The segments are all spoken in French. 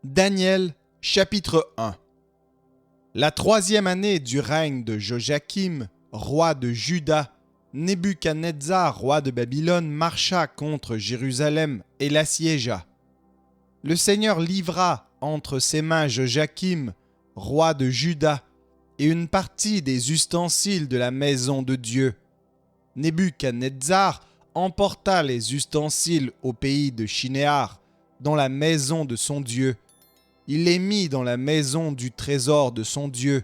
Daniel, chapitre 1. La troisième année du règne de Joachim, roi de Juda, Nebuchadnezzar, roi de Babylone, marcha contre Jérusalem et l'assiégea. Le Seigneur livra entre ses mains Joachim, roi de Juda, et une partie des ustensiles de la maison de Dieu. Nebuchadnezzar emporta les ustensiles au pays de Shinéar, dans la maison de son Dieu. Il les mit dans la maison du trésor de son Dieu.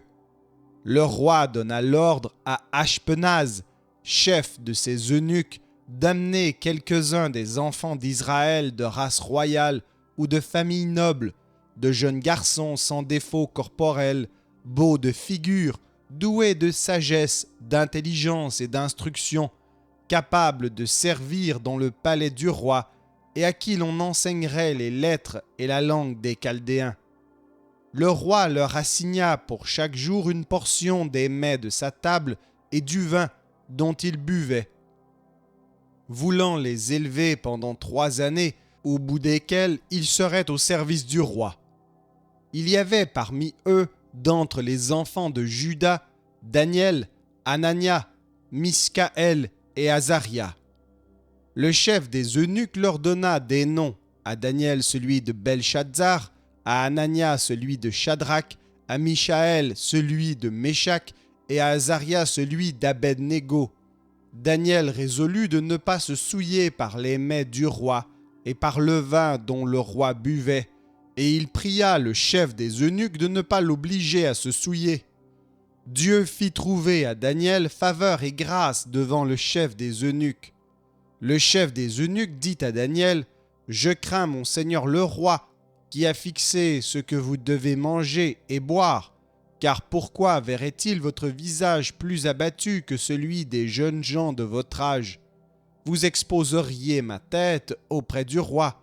Le roi donna l'ordre à Ashpenaz, chef de ses eunuques, d'amener quelques-uns des enfants d'Israël de race royale ou de famille noble, de jeunes garçons sans défaut corporel, beaux de figure, doués de sagesse, d'intelligence et d'instruction, capables de servir dans le palais du roi et à qui l'on enseignerait les lettres et la langue des Chaldéens. Le roi leur assigna pour chaque jour une portion des mets de sa table et du vin dont ils buvaient. Voulant les élever pendant 3 années, au bout desquelles ils seraient au service du roi. Il y avait parmi eux, d'entre les enfants de Juda, Daniel, Anania, Miskaël et Azaria. Le chef des eunuques leur donna des noms, à Daniel celui de Belshazzar, à Anania celui de Shadrach, à Mishaël celui de Méshach et à Azaria celui d'Abed-Négo. Daniel résolut de ne pas se souiller par les mets du roi et par le vin dont le roi buvait, et il pria le chef des eunuques de ne pas l'obliger à se souiller. Dieu fit trouver à Daniel faveur et grâce devant le chef des eunuques. Le chef des eunuques dit à Daniel : « Je crains mon seigneur le roi, qui a fixé ce que vous devez manger et boire, car pourquoi verrait-il votre visage plus abattu que celui des jeunes gens de votre âge ? Vous exposeriez ma tête auprès du roi. »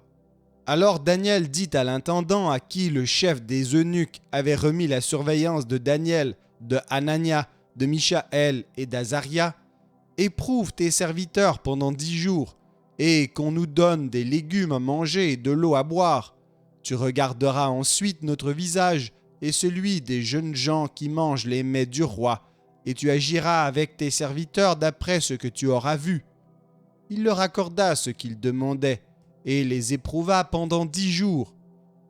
Alors Daniel dit à l'intendant à qui le chef des eunuques avait remis la surveillance de Daniel, de Anania, de Mishaël et d'Azaria : « Éprouve tes serviteurs pendant 10 jours, et qu'on nous donne des légumes à manger et de l'eau à boire. Tu regarderas ensuite notre visage et celui des jeunes gens qui mangent les mets du roi, et tu agiras avec tes serviteurs d'après ce que tu auras vu. » Il leur accorda ce qu'ils demandaient, et les éprouva pendant 10 jours.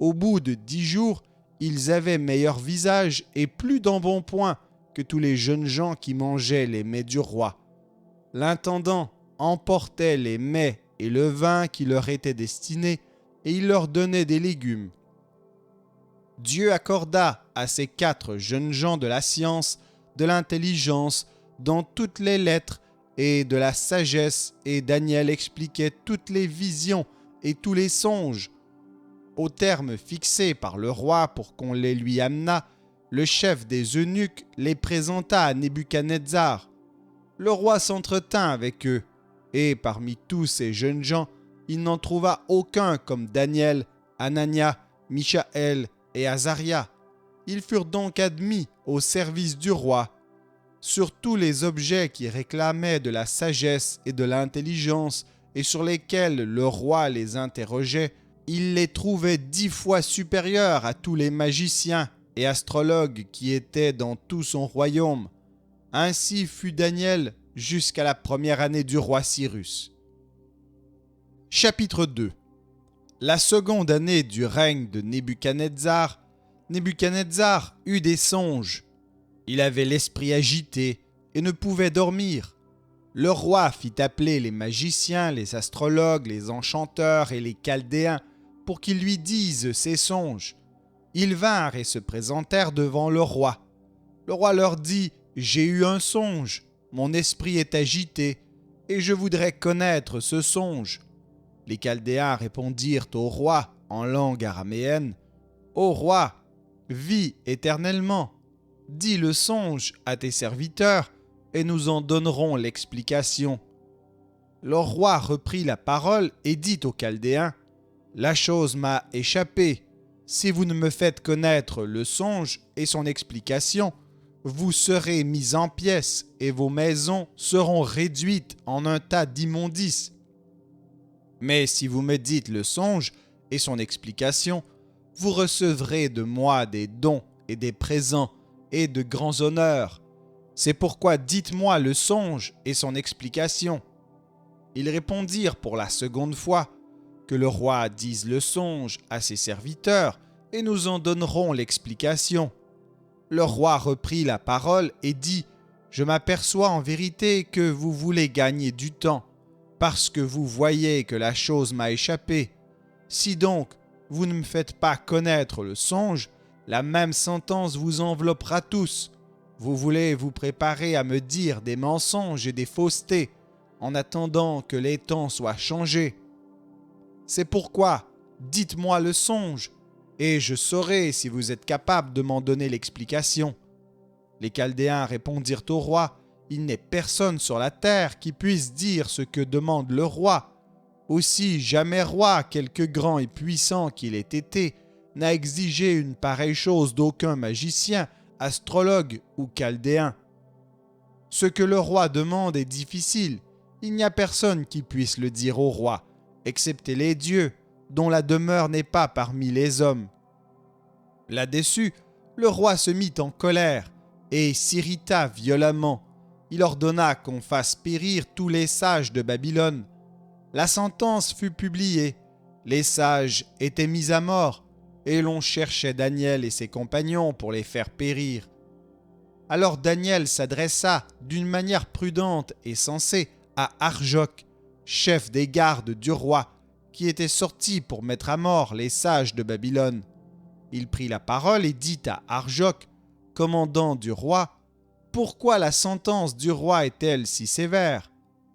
Au bout de 10 jours, ils avaient meilleur visage et plus d'embonpoint que tous les jeunes gens qui mangeaient les mets du roi. L'intendant emportait les mets et le vin qui leur étaient destinés, et il leur donnait des légumes. Dieu accorda à ces 4 jeunes gens de la science, de l'intelligence, dans toutes les lettres et de la sagesse, et Daniel expliquait toutes les visions et tous les songes. Au terme fixé par le roi pour qu'on les lui amenât, le chef des eunuques les présenta à Nebuchadnezzar. Le roi s'entretint avec eux, et parmi tous ces jeunes gens, il n'en trouva aucun comme Daniel, Anania, Mishaël et Azaria. Ils furent donc admis au service du roi. Sur tous les objets qui réclamaient de la sagesse et de l'intelligence et sur lesquels le roi les interrogeait, il les trouvait 10 fois supérieurs à tous les magiciens et astrologues qui étaient dans tout son royaume. Ainsi fut Daniel jusqu'à la première année du roi Cyrus. Chapitre 2. La seconde année du règne de Nebuchadnezzar, Nebuchadnezzar eut des songes. Il avait l'esprit agité et ne pouvait dormir. Le roi fit appeler les magiciens, les astrologues, les enchanteurs et les Chaldéens pour qu'ils lui disent ses songes. Ils vinrent et se présentèrent devant le roi. Le roi leur dit : « J'ai eu un songe, mon esprit est agité, et je voudrais connaître ce songe. » Les Chaldéens répondirent au roi en langue araméenne : « Ô roi, vis éternellement. Dis le songe à tes serviteurs, et nous en donnerons l'explication. » Le roi reprit la parole et dit aux Chaldéens : « La chose m'a échappé. Si vous ne me faites connaître le songe et son explication, vous serez mis en pièces et vos maisons seront réduites en un tas d'immondices. Mais si vous me dites le songe et son explication, vous recevrez de moi des dons et des présents et de grands honneurs. C'est pourquoi dites-moi le songe et son explication. » Ils répondirent pour la seconde fois, « Que le roi dise le songe à ses serviteurs, et nous en donnerons l'explication. » Le roi reprit la parole et dit, « Je m'aperçois en vérité que vous voulez gagner du temps, parce que vous voyez que la chose m'a échappé. Si donc vous ne me faites pas connaître le songe, la même sentence vous enveloppera tous. Vous voulez vous préparer à me dire des mensonges et des faussetés, en attendant que les temps soient changés. C'est pourquoi, dites-moi le songe, et je saurai si vous êtes capable de m'en donner l'explication. » Les Chaldéens répondirent au roi, « Il n'est personne sur la terre qui puisse dire ce que demande le roi. Aussi jamais roi, quelque grand et puissant qu'il ait été, n'a exigé une pareille chose d'aucun magicien, astrologue ou chaldéen. Ce que le roi demande est difficile. Il n'y a personne qui puisse le dire au roi, excepté les dieux, dont la demeure n'est pas parmi les hommes. » Là-dessus, le roi se mit en colère et s'irrita violemment. Il ordonna qu'on fasse périr tous les sages de Babylone. La sentence fut publiée. Les sages étaient mis à mort et l'on cherchait Daniel et ses compagnons pour les faire périr. Alors Daniel s'adressa d'une manière prudente et sensée à Arjoc, chef des gardes du roi, qui était sorti pour mettre à mort les sages de Babylone. Il prit la parole et dit à Arjoc, commandant du roi, « Pourquoi la sentence du roi est-elle si sévère ?»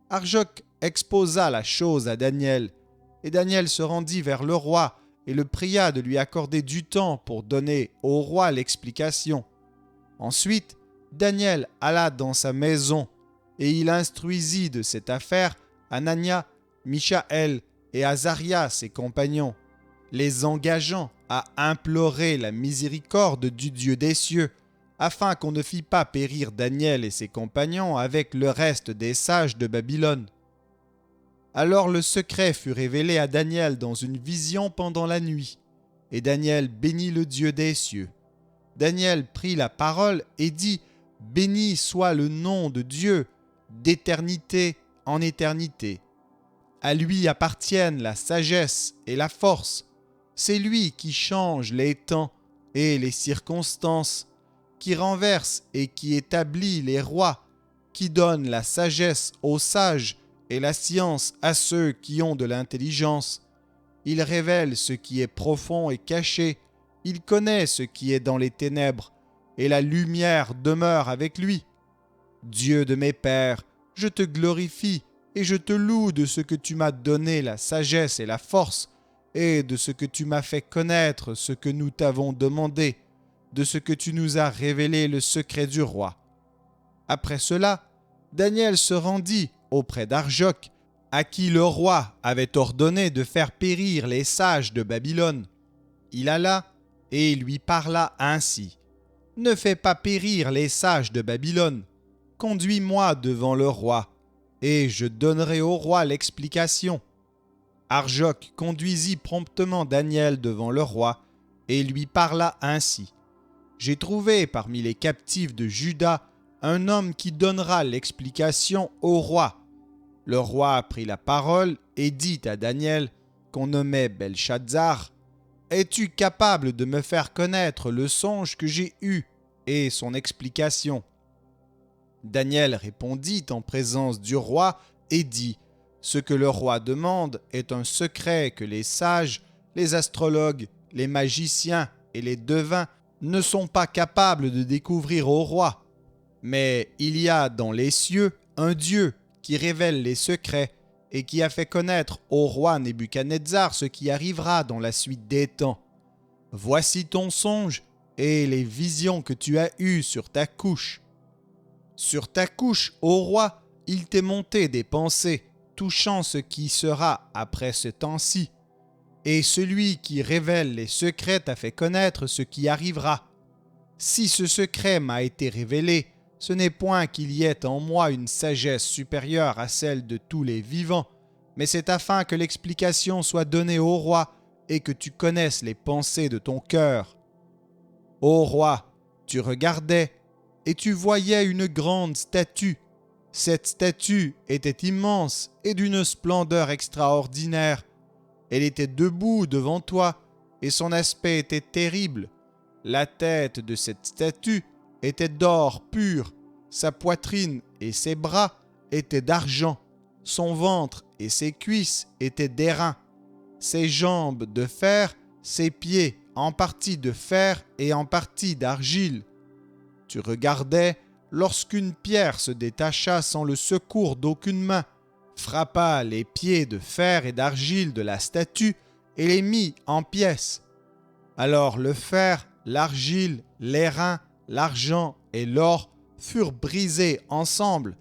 Arjoc exposa la chose à Daniel, et Daniel se rendit vers le roi et le pria de lui accorder du temps pour donner au roi l'explication. Ensuite, Daniel alla dans sa maison, et il instruisit de cette affaire Anania, Michaël et Azaria, ses compagnons, les engageant à implorer la miséricorde du Dieu des cieux, afin qu'on ne fît pas périr Daniel et ses compagnons avec le reste des sages de Babylone. Alors le secret fut révélé à Daniel dans une vision pendant la nuit, et Daniel bénit le Dieu des cieux. Daniel prit la parole et dit, « Béni soit le nom de Dieu, d'éternité en éternité. À lui appartiennent la sagesse et la force. C'est lui qui change les temps et les circonstances, qui renverse et qui établit les rois, qui donne la sagesse aux sages et la science à ceux qui ont de l'intelligence. Il révèle ce qui est profond et caché, il connaît ce qui est dans les ténèbres, et la lumière demeure avec lui. Dieu de mes pères, je te glorifie et je te loue de ce que tu m'as donné la sagesse et la force, et de ce que tu m'as fait connaître ce que nous t'avons demandé, de ce que tu nous as révélé le secret du roi. » Après cela, Daniel se rendit auprès d'Arjoc, à qui le roi avait ordonné de faire périr les sages de Babylone. Il alla et lui parla ainsi, « Ne fais pas périr les sages de Babylone. Conduis-moi devant le roi, et je donnerai au roi l'explication. » Arjoc conduisit promptement Daniel devant le roi, et lui parla ainsi, « J'ai trouvé parmi les captifs de Juda un homme qui donnera l'explication au roi. » Le roi prit la parole et dit à Daniel, qu'on nommait Belshazzar, « Es-tu capable de me faire connaître le songe que j'ai eu et son explication ?» Daniel répondit en présence du roi et dit, « Ce que le roi demande est un secret que les sages, les astrologues, les magiciens et les devins ne sont pas capables de découvrir au roi. Mais il y a dans les cieux un Dieu qui révèle les secrets et qui a fait connaître au roi Nebuchadnezzar ce qui arrivera dans la suite des temps. Voici ton songe et les visions que tu as eues sur ta couche. Sur ta couche, ô roi, il t'est monté des pensées touchant ce qui sera après ce temps-ci. Et celui qui révèle les secrets t'a fait connaître ce qui arrivera. Si ce secret m'a été révélé, ce n'est point qu'il y ait en moi une sagesse supérieure à celle de tous les vivants, mais c'est afin que l'explication soit donnée au roi et que tu connaisses les pensées de ton cœur. Ô roi, tu regardais et tu voyais une grande statue. Cette statue était immense et d'une splendeur extraordinaire. Elle était debout devant toi et son aspect était terrible. La tête de cette statue était d'or pur, sa poitrine et ses bras étaient d'argent, son ventre et ses cuisses étaient d'airain, ses jambes de fer, ses pieds en partie de fer et en partie d'argile. Tu regardais lorsqu'une pierre se détacha sans le secours d'aucune main, frappa les pieds de fer et d'argile de la statue et les mit en pièces. Alors le fer, l'argile, l'airain, l'argent et l'or furent brisés ensemble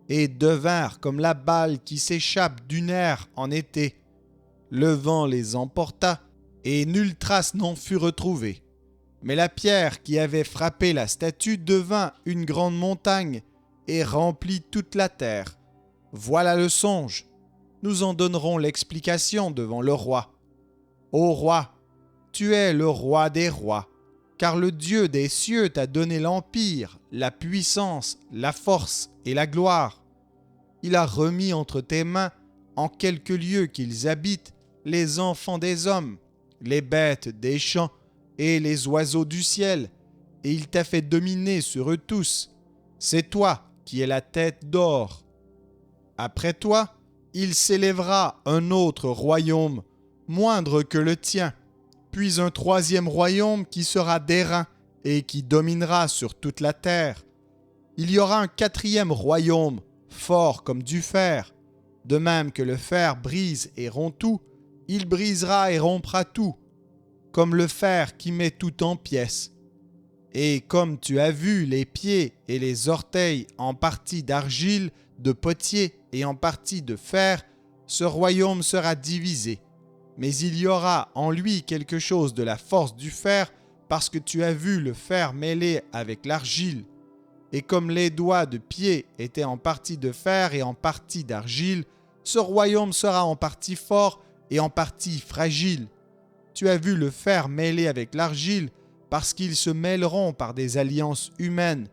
et devinrent comme la balle qui s'échappe d'une aire en été. Le vent les emporta et nulle trace n'en fut retrouvée. Mais la pierre qui avait frappé la statue devint une grande montagne et remplit toute la terre. Voilà le songe. Nous en donnerons l'explication devant le roi. Ô roi, tu es le roi des rois, car le Dieu des cieux t'a donné l'empire, la puissance, la force et la gloire. Il a remis entre tes mains, en quelque lieu qu'ils habitent, les enfants des hommes, les bêtes des champs et les oiseaux du ciel, et il t'a fait dominer sur eux tous. C'est toi qui es la tête d'or. Après toi, il s'élèvera un autre royaume, moindre que le tien, puis un troisième royaume qui sera d'airain et qui dominera sur toute la terre. Il y aura un quatrième royaume, fort comme du fer. De même que le fer brise et rompt tout, il brisera et rompra tout, comme le fer qui met tout en pièces. Et comme tu as vu les pieds et les orteils en partie d'argile, de potier et en partie de fer, ce royaume sera divisé. Mais il y aura en lui quelque chose de la force du fer, parce que tu as vu le fer mêlé avec l'argile. Et comme les doigts de pied étaient en partie de fer et en partie d'argile, ce royaume sera en partie fort et en partie fragile. Tu as vu le fer mêlé avec l'argile, parce qu'ils se mêleront par des alliances humaines,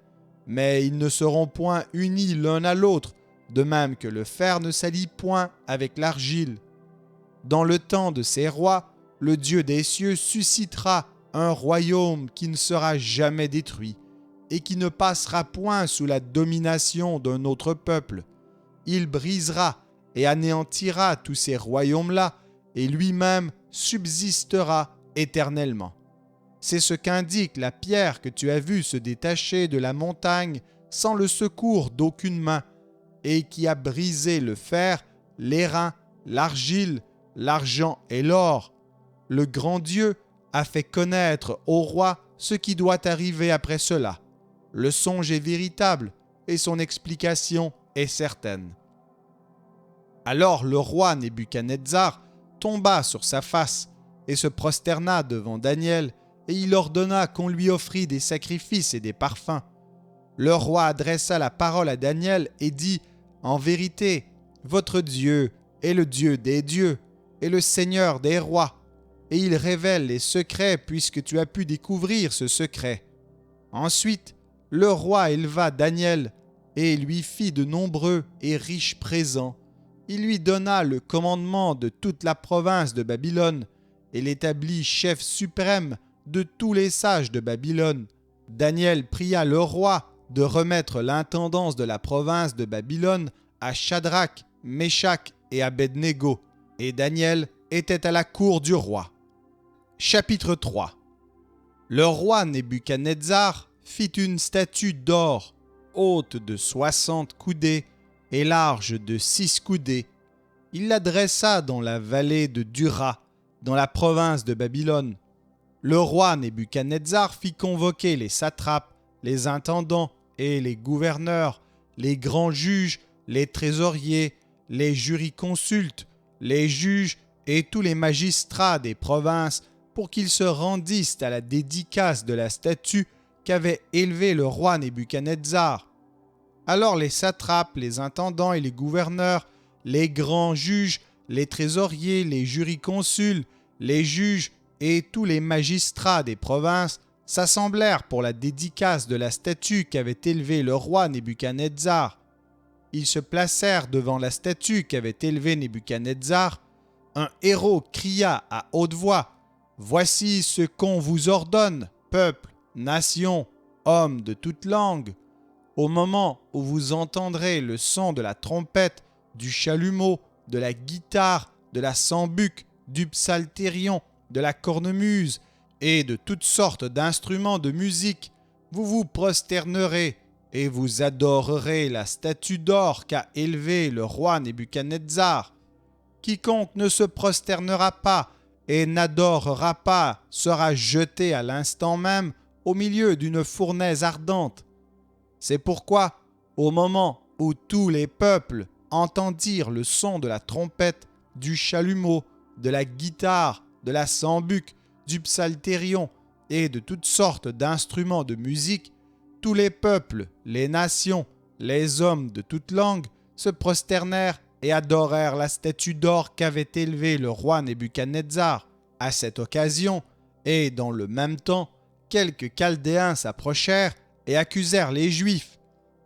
mais ils ne seront point unis l'un à l'autre, de même que le fer ne s'allie point avec l'argile. Dans le temps de ces rois, le Dieu des cieux suscitera un royaume qui ne sera jamais détruit et qui ne passera point sous la domination d'un autre peuple. Il brisera et anéantira tous ces royaumes-là et lui-même subsistera éternellement. C'est ce qu'indique la pierre que tu as vue se détacher de la montagne sans le secours d'aucune main et qui a brisé le fer, l'airain, l'argile, l'argent et l'or. Le grand Dieu a fait connaître au roi ce qui doit arriver après cela. Le songe est véritable et son explication est certaine. Alors le roi Nebuchadnezzar tomba sur sa face et se prosterna devant Daniel, et il ordonna qu'on lui offrît des sacrifices et des parfums. Le roi adressa la parole à Daniel et dit : « En vérité, votre Dieu est le Dieu des dieux et le Seigneur des rois, et il révèle les secrets puisque tu as pu découvrir ce secret. » Ensuite, le roi éleva Daniel et lui fit de nombreux et riches présents. Il lui donna le commandement de toute la province de Babylone et l'établit chef suprême de tous les sages de Babylone. Daniel pria le roi de remettre l'intendance de la province de Babylone à Shadrach, Meshach et Abednego, et Daniel était à la cour du roi. Chapitre 3. Le roi Nebuchadnezzar fit une statue d'or, haute de 60 coudées et large de 6 coudées. Il la dressa dans la vallée de Dura, dans la province de Babylone. Le roi Nebuchadnezzar fit convoquer les satrapes, les intendants et les gouverneurs, les grands juges, les trésoriers, les jurisconsultes, les juges et tous les magistrats des provinces pour qu'ils se rendissent à la dédicace de la statue qu'avait élevée le roi Nebuchadnezzar. Alors les satrapes, les intendants et les gouverneurs, les grands juges, les trésoriers, les jurisconsuls les juges et tous les magistrats des provinces s'assemblèrent pour la dédicace de la statue qu'avait élevée le roi Nebuchadnezzar. Ils se placèrent devant la statue qu'avait élevée Nebuchadnezzar. Un héros cria à haute voix : « Voici ce qu'on vous ordonne, peuple, nation, hommes de toute langue. Au moment où vous entendrez le son de la trompette, du chalumeau, de la guitare, de la sambuc, du psalterion, de la cornemuse et de toutes sortes d'instruments de musique, vous vous prosternerez et vous adorerez la statue d'or qu'a élevée le roi Nebuchadnezzar. Quiconque ne se prosternera pas et n'adorera pas sera jeté à l'instant même au milieu d'une fournaise ardente. C'est pourquoi, au moment où tous les peuples entendirent le son de la trompette, du chalumeau, de la guitare, de la sambuc, du psalterion et de toutes sortes d'instruments de musique, tous les peuples, les nations, les hommes de toute langue se prosternèrent et adorèrent la statue d'or qu'avait élevée le roi Nebuchadnezzar. À cette occasion, et dans le même temps, quelques Chaldéens s'approchèrent et accusèrent les Juifs.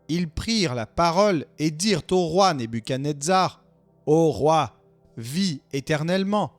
Ils prirent la parole et dirent au roi Nebuchadnezzar : « Ô roi, vis éternellement.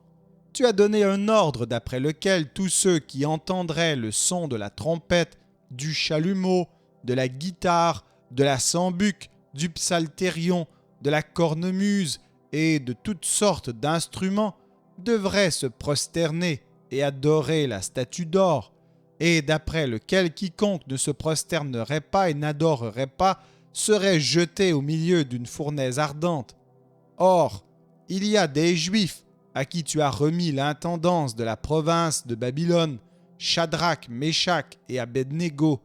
Tu as donné un ordre d'après lequel tous ceux qui entendraient le son de la trompette, du chalumeau, de la guitare, de la sambuc, du psalterion, de la cornemuse et de toutes sortes d'instruments devraient se prosterner et adorer la statue d'or, et d'après lequel quiconque ne se prosternerait pas et n'adorerait pas serait jeté au milieu d'une fournaise ardente. Or, il y a des Juifs à qui tu as remis l'intendance de la province de Babylone, Shadrach, Meshach et Abednego,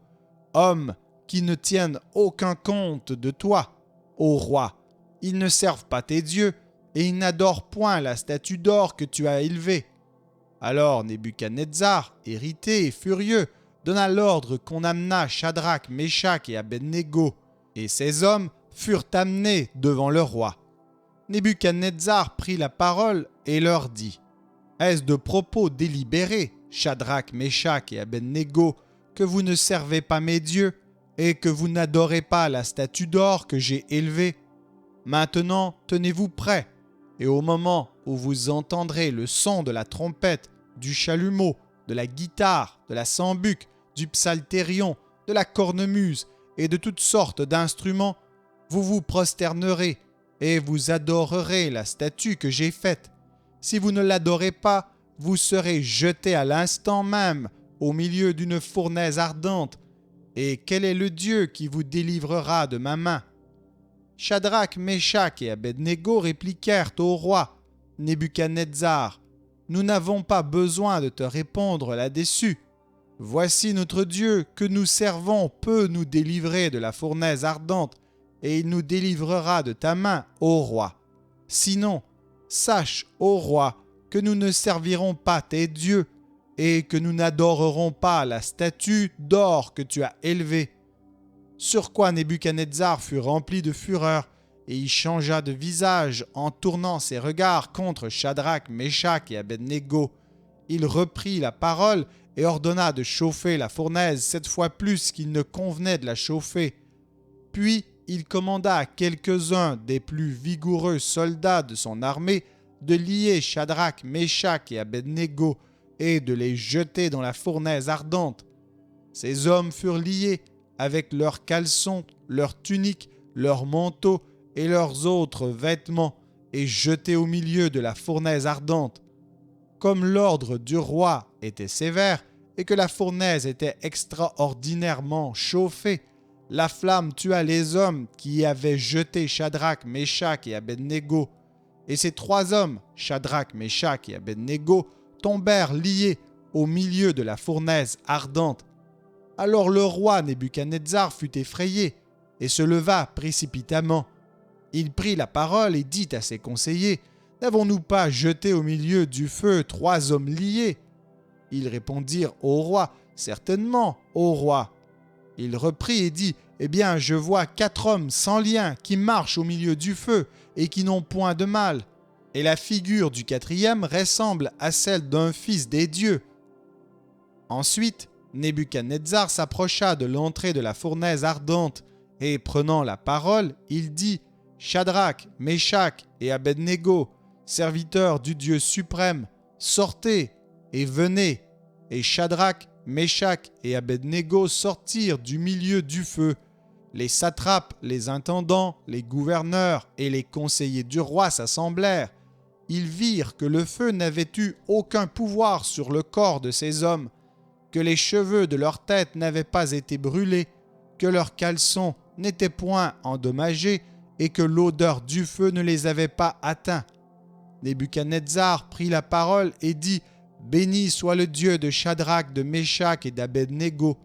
hommes qui ne tiennent aucun compte de toi, ô roi. Ils ne servent pas tes dieux et ils n'adorent point la statue d'or que tu as élevée. » Alors Nebuchadnezzar, irrité et furieux, donna l'ordre qu'on amenât Shadrach, Meshach et Abednego, et ces hommes furent amenés devant le roi. Nebuchadnezzar prit la parole et leur dit : « Est-ce de propos délibérés, Shadrach, Meshach et Abednego, que vous ne servez pas mes dieux et que vous n'adorez pas la statue d'or que j'ai élevée ? Maintenant, tenez-vous prêts, et au moment où vous entendrez le son de la trompette, du chalumeau, de la guitare, de la sambuc, du psalterion, de la cornemuse et de toutes sortes d'instruments, vous vous prosternerez et vous adorerez la statue que j'ai faite. Si vous ne l'adorez pas, vous serez jetés à l'instant même au milieu d'une fournaise ardente. Et quel est le Dieu qui vous délivrera de ma main ? » Shadrach, Meshach et Abednego répliquèrent au roi Nebuchadnezzar : « Nous n'avons pas besoin de te répondre là-dessus. Voici notre Dieu que nous servons peut nous délivrer de la fournaise ardente, et il nous délivrera de ta main, ô roi. Sinon, sache, ô roi, que nous ne servirons pas tes dieux, et que nous n'adorerons pas la statue d'or que tu as élevée. » Sur quoi Nebuchadnezzar fut rempli de fureur, et il changea de visage en tournant ses regards contre Shadrach, Meshach et Abednego. Il reprit la parole et ordonna de chauffer la fournaise 7 fois plus qu'il ne convenait de la chauffer. Puis il commanda à quelques-uns des plus vigoureux soldats de son armée de lier Shadrach, Meshach et Abednego et de les jeter dans la fournaise ardente. Ces hommes furent liés avec leurs caleçons, leurs tuniques, leurs manteaux et leurs autres vêtements, et jetés au milieu de la fournaise ardente. Comme l'ordre du roi était sévère et que la fournaise était extraordinairement chauffée, la flamme tua les hommes qui y avaient jeté Shadrach, Meshach et Abednego. Et ces 3 hommes, Shadrach, Meshach et Abednego, tombèrent liés au milieu de la fournaise ardente. Alors le roi Nebuchadnezzar fut effrayé et se leva précipitamment. Il prit la parole et dit à ses conseillers : « N'avons-nous pas jeté au milieu du feu 3 hommes liés ?» Ils répondirent au roi : « Certainement, ô roi. » Il reprit et dit : « Eh bien, je vois 4 hommes sans lien qui marchent au milieu du feu et qui n'ont point de mal. et la figure du quatrième ressemble à celle d'un fils des dieux. » Ensuite, Nebuchadnezzar s'approcha de l'entrée de la fournaise ardente et, prenant la parole, il dit : « Shadrach, Meshach et Abednego, serviteurs du Dieu suprême, sortez et venez. » Et Shadrach, Meshach et Abednego sortirent du milieu du feu. Les satrapes, les intendants, les gouverneurs et les conseillers du roi s'assemblèrent. Ils virent que le feu n'avait eu aucun pouvoir sur le corps de ces hommes, que les cheveux de leur tête n'avaient pas été brûlés, que leurs caleçons n'étaient point endommagés et que l'odeur du feu ne les avait pas atteints. Nebuchadnezzar prit la parole et dit : « Béni soit le Dieu de Shadrach, de Meshach et d'Abednego,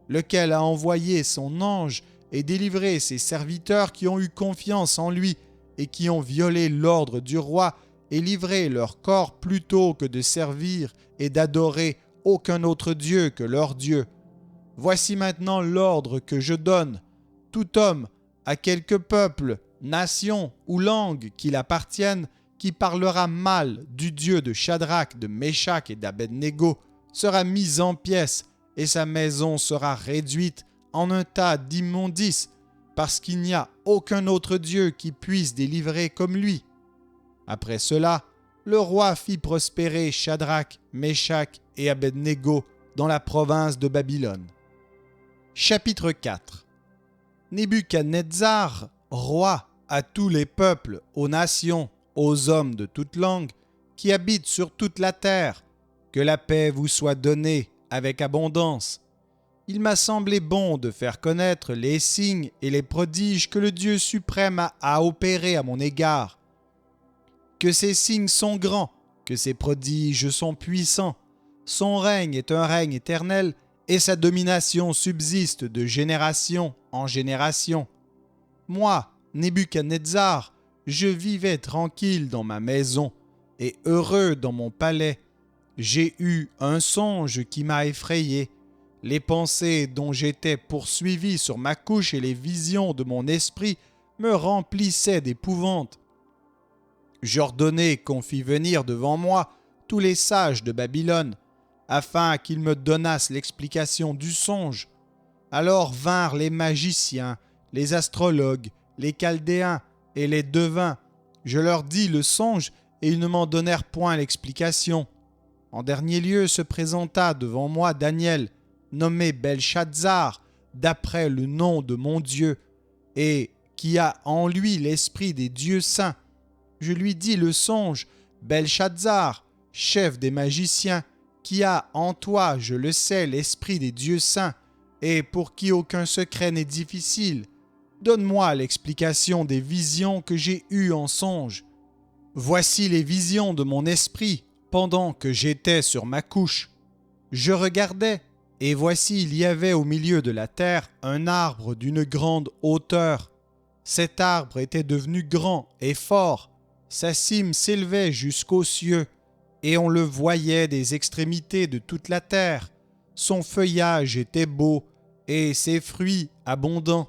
lequel a envoyé son ange et délivré ses serviteurs qui ont eu confiance en lui et qui ont violé l'ordre du roi et livré leur corps plutôt que de servir et d'adorer aucun autre Dieu que leur Dieu. Voici maintenant l'ordre que je donne. Tout homme, à quelque peuple, nation ou langue qu'il appartienne, qui parlera mal du Dieu de Shadrach, de Meshach et d'Abednego, sera mis en pièces et sa maison sera réduite en un tas d'immondices, parce qu'il n'y a aucun autre Dieu qui puisse délivrer comme lui. » Après cela, le roi fit prospérer Shadrach, Meshach et Abednego dans la province de Babylone. Chapitre 4. Nebuchadnezzar, roi à tous les peuples, aux nations, aux hommes de toute langue, qui habitent sur toute la terre, que la paix vous soit donnée avec abondance. Il m'a semblé bon de faire connaître les signes et les prodiges que le Dieu suprême a opérés à mon égard. Que ces signes sont grands, que ces prodiges sont puissants. Son règne est un règne éternel et sa domination subsiste de génération en génération. Moi, Nebuchadnezzar, je vivais tranquille dans ma maison et heureux dans mon palais. J'ai eu un songe qui m'a effrayé. Les pensées dont j'étais poursuivi sur ma couche et les visions de mon esprit me remplissaient d'épouvante. J'ordonnai qu'on fît venir devant moi tous les sages de Babylone, afin qu'ils me donnassent l'explication du songe. Alors vinrent les magiciens, les astrologues, les chaldéens et les devins. Je leur dis le songe et ils ne m'en donnèrent point l'explication. En dernier lieu se présenta devant moi Daniel, nommé Belchazzar, d'après le nom de mon Dieu, et qui a en lui l'esprit des dieux saints. Je lui dis le songe : Belchazzar, chef des magiciens, qui a en toi, je le sais, l'esprit des dieux saints, et pour qui aucun secret n'est difficile, donne-moi l'explication des visions que j'ai eues en songe. Voici les visions de mon esprit pendant que j'étais sur ma couche. Je regardais, et voici il y avait au milieu de la terre un arbre d'une grande hauteur. Cet arbre était devenu grand et fort, sa cime s'élevait jusqu'aux cieux, et on le voyait des extrémités de toute la terre. Son feuillage était beau, et ses fruits abondants.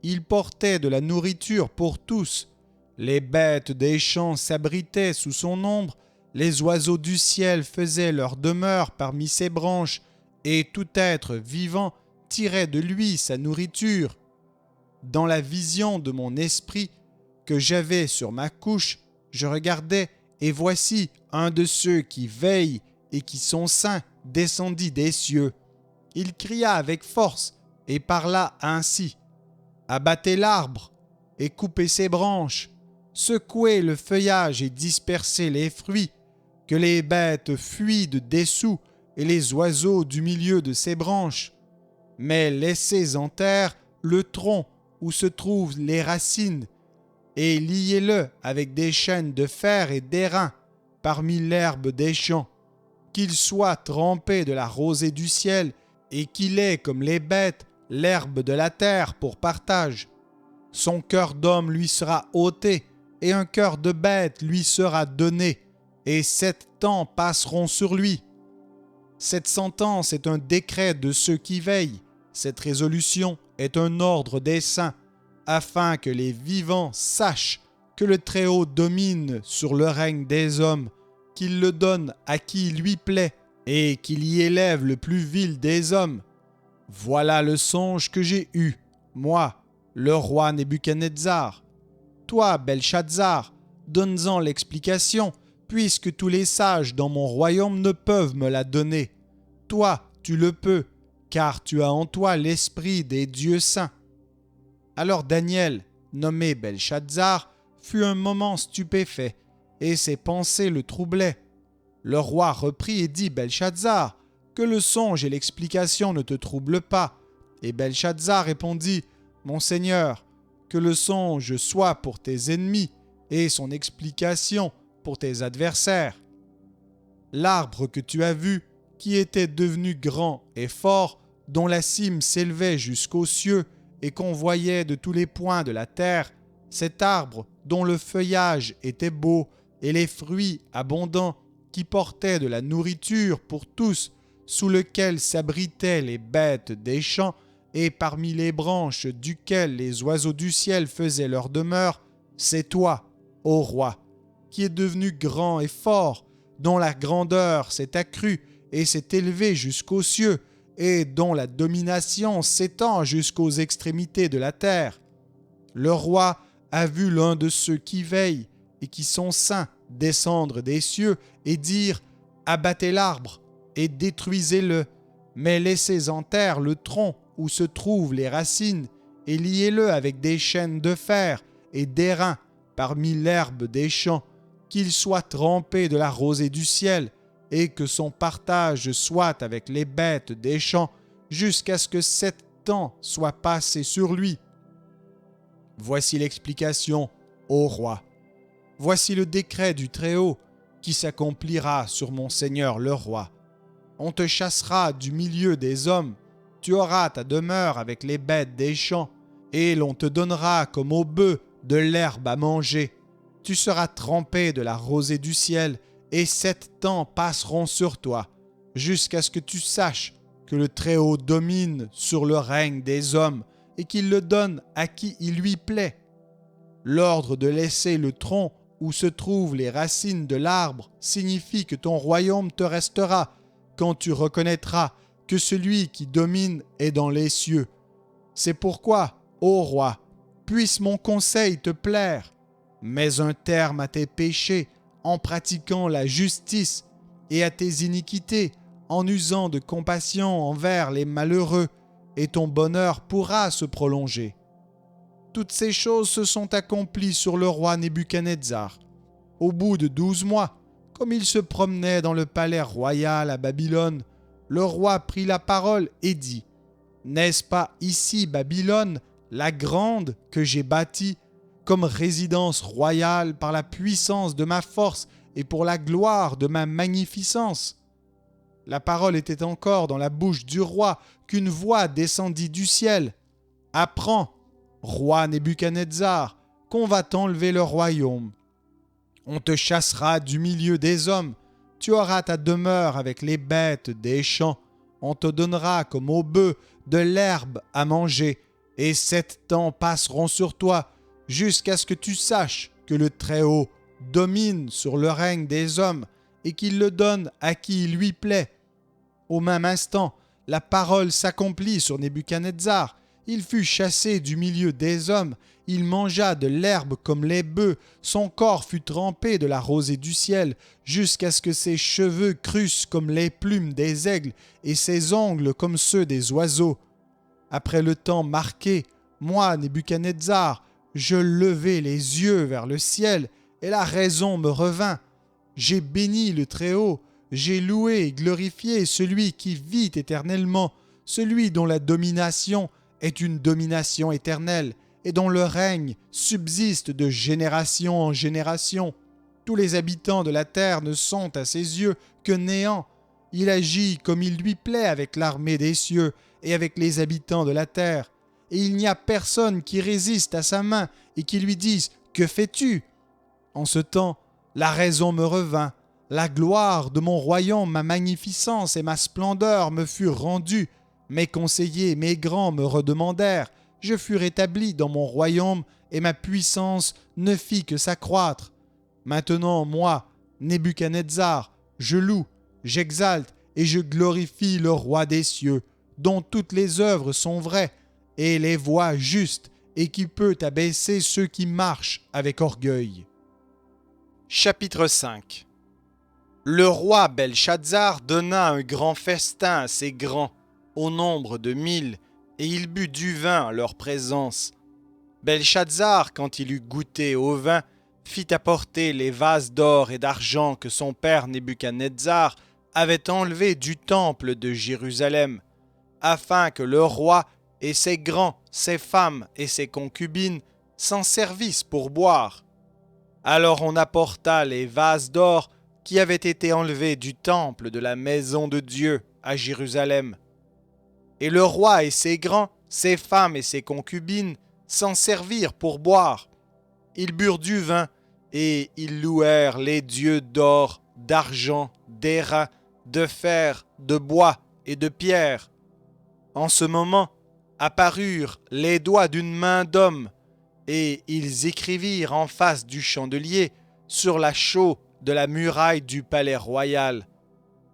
Il portait de la nourriture pour tous. Les bêtes des champs s'abritaient sous son ombre, les oiseaux du ciel faisaient leur demeure parmi ses branches, et tout être vivant tirait de lui sa nourriture. Dans la vision de mon esprit que j'avais sur ma couche, je regardais, et voici un de ceux qui veillent et qui sont saints descendit des cieux. Il cria avec force et parla ainsi : Abattez l'arbre et coupez ses branches, secouez le feuillage et dispersez les fruits, que les bêtes fuient de dessous et les oiseaux du milieu de ses branches. Mais laissez en terre le tronc où se trouvent les racines, et liez-le avec des chaînes de fer et d'airain parmi l'herbe des champs, qu'il soit trempé de la rosée du ciel, et qu'il ait comme les bêtes l'herbe de la terre pour partage. Son cœur d'homme lui sera ôté, et un cœur de bête lui sera donné, et 7 temps passeront sur lui. Cette sentence est un décret de ceux qui veillent, cette résolution est un ordre des saints, afin que les vivants sachent que le Très-Haut domine sur le règne des hommes, qu'il le donne à qui lui plaît, et qu'il y élève le plus vil des hommes. Voilà le songe que j'ai eu, moi, le roi Nebuchadnezzar. Toi, Belshazzar, donne-en l'explication, puisque tous les sages dans mon royaume ne peuvent me la donner. Toi, tu le peux, car tu as en toi l'esprit des dieux saints. » Alors Daniel, nommé Belshazzar, fut un moment stupéfait, et ses pensées le troublaient. Le roi reprit et dit: « Belshazzar, que le songe et l'explication ne te troublent pas. » Et Belshazzar répondit: « Mon Seigneur, que le songe soit pour tes ennemis et son explication pour tes adversaires. L'arbre que tu as vu, qui était devenu grand et fort, dont la cime s'élevait jusqu'aux cieux et qu'on voyait de tous les points de la terre, cet arbre dont le feuillage était beau et les fruits abondants, qui portait de la nourriture pour tous, sous lequel s'abritaient les bêtes des champs, et parmi les branches duquel les oiseaux du ciel faisaient leur demeure, c'est toi, ô roi, qui es devenu grand et fort, dont la grandeur s'est accrue et s'est élevée jusqu'aux cieux, et dont la domination s'étend jusqu'aux extrémités de la terre. Le roi a vu l'un de ceux qui veillent et qui sont saints descendre des cieux et dire: « Abattez l'arbre et détruisez-le, mais laissez en terre le tronc où se trouvent les racines, et liez-le avec des chaînes de fer et d'airain parmi l'herbe des champs, qu'il soit trempé de la rosée du ciel, et que son partage soit avec les bêtes des champs, jusqu'à ce que 7 ans soient passés sur lui. » Voici l'explication, ô roi. Voici le décret du Très-Haut qui s'accomplira sur mon Seigneur le roi. On te chassera du milieu des hommes, tu auras ta demeure avec les bêtes des champs, et l'on te donnera comme au bœuf de l'herbe à manger. Tu seras trempé de la rosée du ciel, et 7 ans passeront sur toi, jusqu'à ce que tu saches que le Très-Haut domine sur le règne des hommes, et qu'il le donne à qui il lui plaît. L'ordre de laisser le tronc où se trouvent les racines de l'arbre signifie que ton royaume te restera, quand tu reconnaîtras que celui qui domine est dans les cieux. C'est pourquoi, ô roi, puisse mon conseil te plaire. Mets un terme à tes péchés en pratiquant la justice, et à tes iniquités en usant de compassion envers les malheureux, et ton bonheur pourra se prolonger. » Toutes ces choses se sont accomplies sur le roi Nebuchadnezzar. Au bout de 12 mois, comme il se promenait dans le palais royal à Babylone, le roi prit la parole et dit: « N'est-ce pas ici Babylone, la grande, que j'ai bâtie, comme résidence royale par la puissance de ma force et pour la gloire de ma magnificence ?» La parole était encore dans la bouche du roi qu'une voix descendit du ciel. « Apprends, roi Nebuchadnezzar, qu'on va t'enlever le royaume. On te chassera du milieu des hommes, tu auras ta demeure avec les bêtes des champs, on te donnera comme au bœuf de l'herbe à manger, et 7 ans passeront sur toi, jusqu'à ce que tu saches que le Très-Haut domine sur le règne des hommes, et qu'il le donne à qui il lui plaît. » Au même instant, la parole s'accomplit sur Nebuchadnezzar. Il fut chassé du milieu des hommes, il mangea de l'herbe comme les bœufs, son corps fut trempé de la rosée du ciel, jusqu'à ce que ses cheveux crussent comme les plumes des aigles et ses ongles comme ceux des oiseaux. Après le temps marqué, moi, Nebuchadnezzar, je levai les yeux vers le ciel, et la raison me revint. J'ai béni le Très-Haut, j'ai loué et glorifié celui qui vit éternellement, celui dont la domination est une domination éternelle et dont le règne subsiste de génération en génération. Tous les habitants de la terre ne sont à ses yeux que néant. Il agit comme il lui plaît avec l'armée des cieux et avec les habitants de la terre. Et il n'y a personne qui résiste à sa main et qui lui dise « Que fais-tu » En ce temps, la raison me revint. La gloire de mon royaume, ma magnificence et ma splendeur me furent rendues. Mes conseillers, mes grands me redemandèrent je fus rétabli dans mon royaume et ma puissance ne fit que s'accroître. Maintenant, moi, Nebuchadnezzar, je loue, j'exalte et je glorifie le roi des cieux, dont toutes les œuvres sont vraies, et les voies justes, et qui peut abaisser ceux qui marchent avec orgueil. Chapitre 5. Le roi Belshazzar donna un grand festin à ses grands, au nombre de 1000, et il but du vin à leur présence. Belshazzar, quand il eut goûté au vin, fit apporter les vases d'or et d'argent que son père Nebuchadnezzar avait enlevés du temple de Jérusalem, afin que le roi et ses grands, ses femmes et ses concubines s'en servissent pour boire. Alors on apporta les vases d'or qui avaient été enlevés du temple de la maison de Dieu à Jérusalem. Et le roi et ses grands, ses femmes et ses concubines s'en servirent pour boire. Ils burent du vin, et ils louèrent les dieux d'or, d'argent, d'airain, de fer, de bois et de pierre. En ce moment apparurent les doigts d'une main d'homme, et ils écrivirent en face du chandelier sur la chaux de la muraille du palais royal.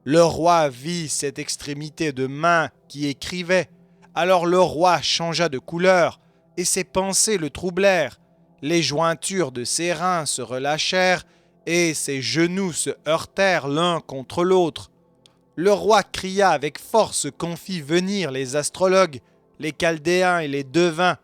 Le roi vit cette extrémité de main qui écrivait. Alors le roi changea de couleur, et ses pensées le troublèrent. Les jointures de ses reins se relâchèrent, et ses genoux se heurtèrent l'un contre l'autre. Le roi cria avec force qu'on fit venir les astrologues, les Chaldéens et les devins.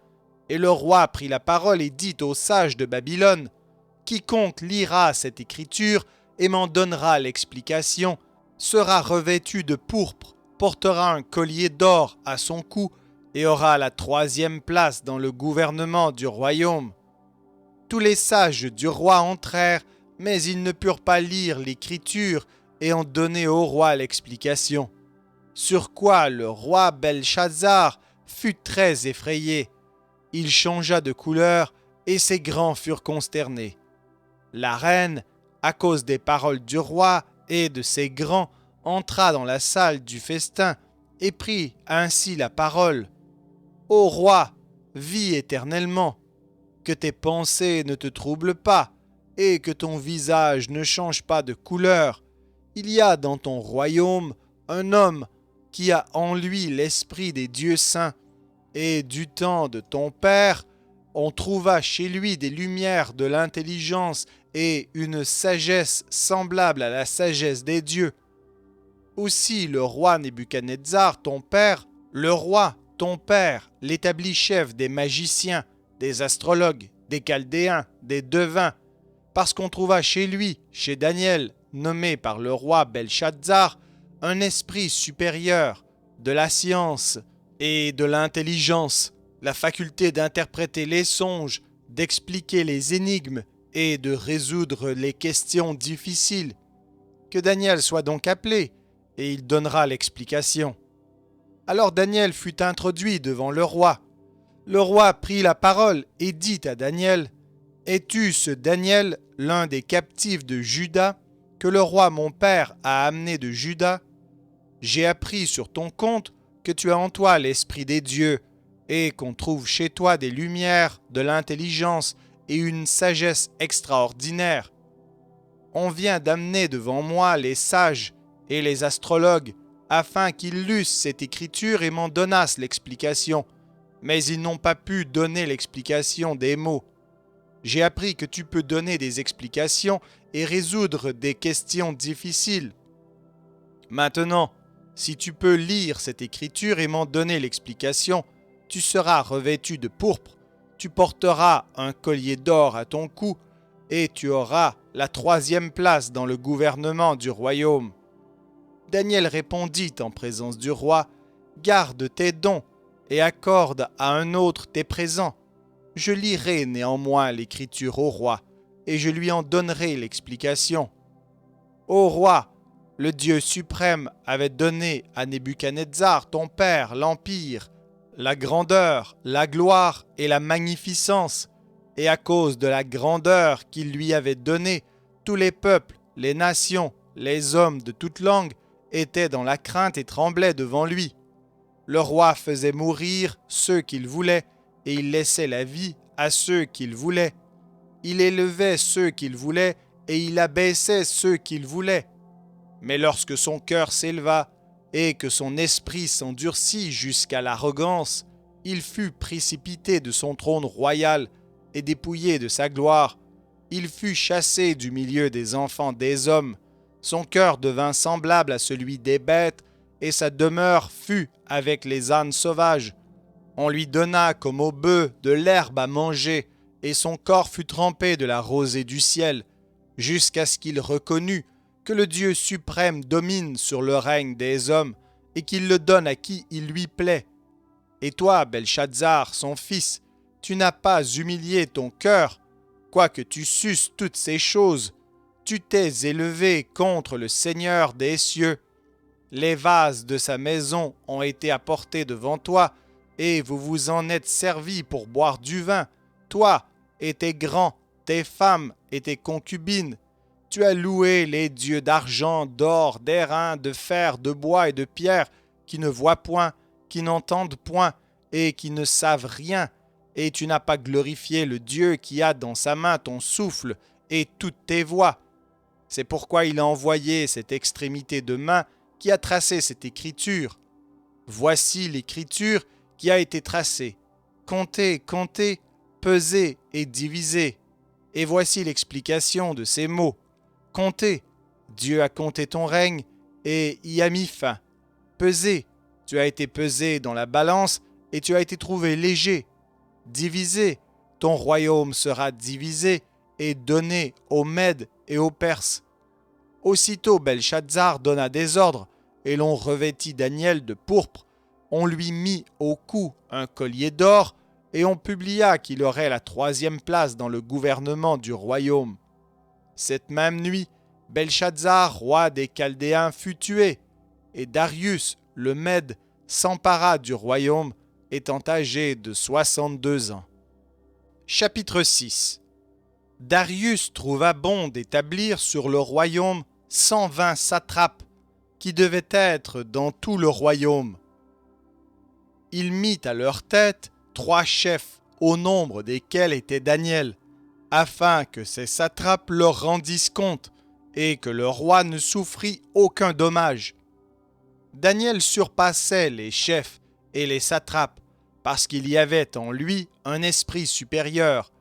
Et le roi prit la parole et dit aux sages de Babylone, « Quiconque lira cette écriture et m'en donnera l'explication, sera revêtu de pourpre, portera un collier d'or à son cou et aura la 3e place dans le gouvernement du royaume. » Tous les sages du roi entrèrent, mais ils ne purent pas lire l'écriture et en donner au roi l'explication. Sur quoi le roi Belshazzar fut très effrayé. Il changea de couleur et ses grands furent consternés. La reine, à cause des paroles du roi et de ses grands, entra dans la salle du festin et prit ainsi la parole. « Ô roi, vis éternellement, que tes pensées ne te troublent pas et que ton visage ne change pas de couleur. Il y a dans ton royaume un homme qui a en lui l'esprit des dieux saints, et du temps de ton père, on trouva chez lui des lumières de l'intelligence et une sagesse semblable à la sagesse des dieux. Aussi le roi Nebuchadnezzar, ton père, l'établit chef des magiciens, des astrologues, des Chaldéens, des devins, parce qu'on trouva chez lui, chez Daniel, nommé par le roi Belshazzar, un esprit supérieur, de la science et de l'intelligence, la faculté d'interpréter les songes, d'expliquer les énigmes et de résoudre les questions difficiles. Que Daniel soit donc appelé, et il donnera l'explication. » Alors Daniel fut introduit devant le roi. Le roi prit la parole et dit à Daniel, « Es-tu ce Daniel, l'un des captifs de Juda, que le roi mon père a amené de Juda? J'ai appris sur ton compte que tu as en toi l'esprit des dieux, et qu'on trouve chez toi des lumières, de l'intelligence et une sagesse extraordinaire. On vient d'amener devant moi les sages et les astrologues, afin qu'ils lussent cette écriture et m'en donnassent l'explication, mais ils n'ont pas pu donner l'explication des mots. J'ai appris que tu peux donner des explications et résoudre des questions difficiles. Maintenant, si tu peux lire cette écriture et m'en donner l'explication, tu seras revêtu de pourpre, tu porteras un collier d'or à ton cou, et tu auras la 3e place dans le gouvernement du royaume. » Daniel répondit en présence du roi, « Garde tes dons et accorde à un autre tes présents. Je lirai néanmoins l'écriture au roi, et je lui en donnerai l'explication. Ô roi, le Dieu suprême avait donné à Nebuchadnezzar, ton père, l'empire, la grandeur, la gloire et la magnificence, et à cause de la grandeur qu'il lui avait donnée, tous les peuples, les nations, les hommes de toute langue étaient dans la crainte et tremblaient devant lui. Le roi faisait mourir ceux qu'il voulait, et il laissait la vie à ceux qu'il voulait. Il élevait ceux qu'il voulait, et il abaissait ceux qu'il voulait. Mais lorsque son cœur s'éleva, et que son esprit s'endurcit jusqu'à l'arrogance, il fut précipité de son trône royal et dépouillé de sa gloire. Il fut chassé du milieu des enfants des hommes. Son cœur devint semblable à celui des bêtes, et sa demeure fut avec les ânes sauvages. On lui donna comme au bœuf de l'herbe à manger, et son corps fut trempé de la rosée du ciel, jusqu'à ce qu'il reconnût que le Dieu suprême domine sur le règne des hommes, et qu'il le donne à qui il lui plaît. Et toi, Belshazzar, son fils, tu n'as pas humilié ton cœur, quoique tu susses toutes ces choses. Tu t'es élevé contre le Seigneur des cieux. Les vases de sa maison ont été apportés devant toi, et vous vous en êtes servis pour boire du vin, toi et tes grands, tes femmes et tes concubines. Tu as loué les dieux d'argent, d'or, d'airain, de fer, de bois et de pierre, qui ne voient point, qui n'entendent point, et qui ne savent rien. Et tu n'as pas glorifié le Dieu qui a dans sa main ton souffle et toutes tes voies. C'est pourquoi il a envoyé cette extrémité de main qui a tracé cette écriture. Voici l'écriture qui a été tracée. Comptez, comptez, pesez et divisez. Et voici l'explication de ces mots. Comptez, Dieu a compté ton règne et y a mis fin. Pesez, tu as été pesé dans la balance et tu as été trouvé léger. Divisé, ton royaume sera divisé et donné aux Mèdes et aux Perses. Aussitôt Belshazzar donna des ordres, et l'on revêtit Daniel de pourpre. On lui mit au cou un collier d'or, et on publia qu'il aurait la 3e place dans le gouvernement du royaume. Cette même nuit, Belshazzar, roi des Chaldéens, fut tué, et Darius, le Mède, s'empara du royaume, étant âgé de 62 ans. Chapitre 6. Darius trouva bon d'établir sur le royaume 120 satrapes, qui devaient être dans tout le royaume. Il mit à leur tête 3 chefs, au nombre desquels était Daniel, afin que ces satrapes leur rendissent compte, et que le roi ne souffrit aucun dommage. Daniel surpassait les chefs et les satrapes, parce qu'il y avait en lui un esprit supérieur,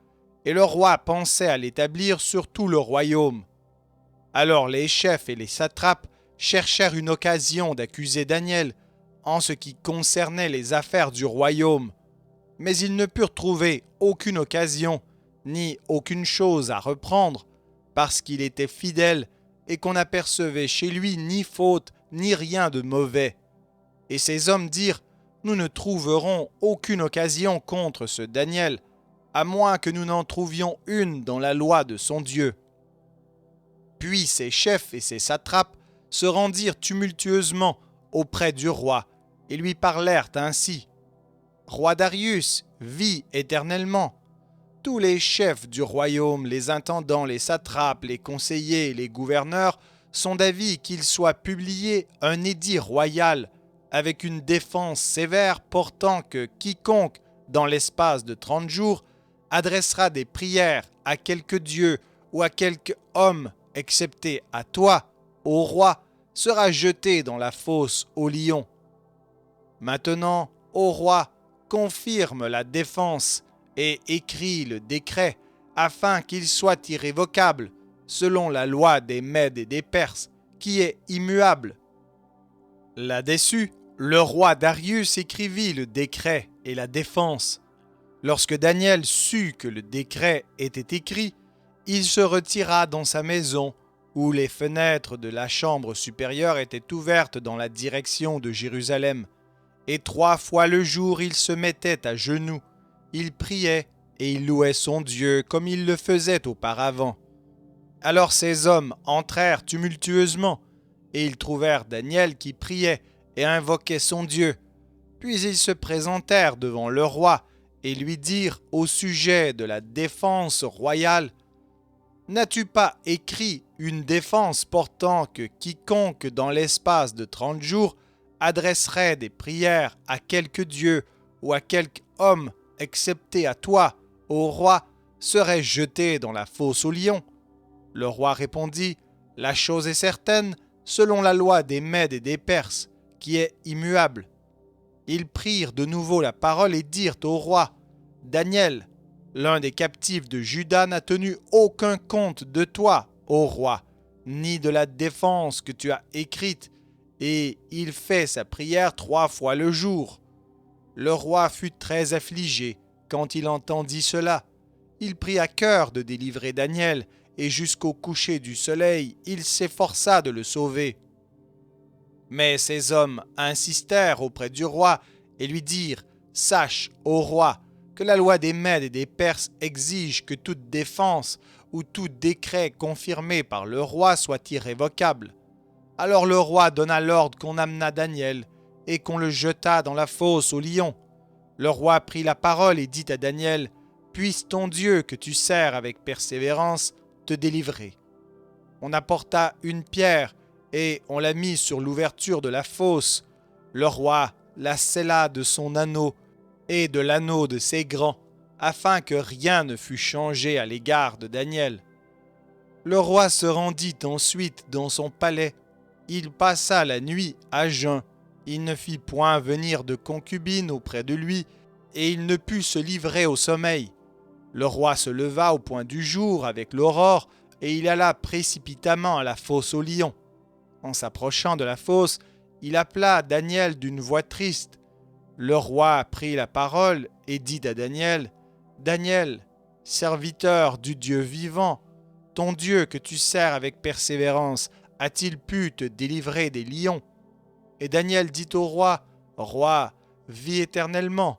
et le roi pensait à l'établir sur tout le royaume. Alors les chefs et les satrapes cherchèrent une occasion d'accuser Daniel en ce qui concernait les affaires du royaume, mais ils ne purent trouver aucune occasion, ni aucune chose à reprendre, parce qu'il était fidèle et qu'on n'apercevait chez lui ni faute, ni rien de mauvais. Et ces hommes dirent, « Nous ne trouverons aucune occasion contre ce Daniel, à moins que nous n'en trouvions une dans la loi de son Dieu. » Puis ses chefs et ses satrapes se rendirent tumultueusement auprès du roi et lui parlèrent ainsi. « Roi Darius, vis éternellement. Tous les chefs du royaume, les intendants, les satrapes, les conseillers et les gouverneurs sont d'avis qu'il soit publié un édit royal avec une défense sévère portant que quiconque, dans l'espace de 30 jours, adressera des prières à quelque dieu ou à quelque homme, excepté à toi, ô roi, sera jeté dans la fosse aux lions. Maintenant, ô roi, confirme la défense et écris le décret afin qu'il soit irrévocable, selon la loi des Mèdes et des Perses, qui est immuable. » Là-dessus, le roi Darius écrivit le décret et la défense. Lorsque Daniel sut que le décret était écrit, il se retira dans sa maison, où les fenêtres de la chambre supérieure étaient ouvertes dans la direction de Jérusalem. Et 3 fois le jour, il se mettait à genoux. Il priait et il louait son Dieu comme il le faisait auparavant. Alors ces hommes entrèrent tumultueusement, et ils trouvèrent Daniel qui priait et invoquait son Dieu. Puis ils se présentèrent devant le roi et lui dirent au sujet de la défense royale, « N'as-tu pas écrit une défense portant que quiconque dans l'espace de 30 jours adresserait des prières à quelque dieu ou à quelque homme excepté à toi, ô roi, serait jeté dans la fosse aux lions. Le roi répondit, la chose est certaine, selon la loi des Mèdes et des Perses, qui est immuable. Ils prirent de nouveau la parole et dirent au roi, Daniel, l'un des captifs de Juda n'a tenu aucun compte de toi, ô roi, ni de la défense que tu as écrite, et il fait sa prière 3 fois le jour. Le roi fut très affligé quand il entendit cela. Il prit à cœur de délivrer Daniel, et jusqu'au coucher du soleil, il s'efforça de le sauver. Mais ces hommes insistèrent auprès du roi et lui dirent, Sache, ô roi, que la loi des Mèdes et des Perses exige que toute défense ou tout décret confirmé par le roi soit irrévocable. Alors le roi donna l'ordre qu'on amenât Daniel et qu'on le jetât dans la fosse aux lions. Le roi prit la parole et dit à Daniel, Puisse ton Dieu que tu sers avec persévérance te délivrer. On apporta une pierre et on la mit sur l'ouverture de la fosse. Le roi la scella de son anneau et de l'anneau de ses grands, afin que rien ne fût changé à l'égard de Daniel. Le roi se rendit ensuite dans son palais. Il passa la nuit à jeun. Il ne fit point venir de concubine auprès de lui, et il ne put se livrer au sommeil. Le roi se leva au point du jour avec l'aurore, et il alla précipitamment à la fosse aux lions. En s'approchant de la fosse, il appela Daniel d'une voix triste. Le roi prit la parole et dit à Daniel, « Daniel, serviteur du Dieu vivant, ton Dieu que tu sers avec persévérance, a-t-il pu te délivrer des lions ?» Et Daniel dit au roi, « Roi, vis éternellement.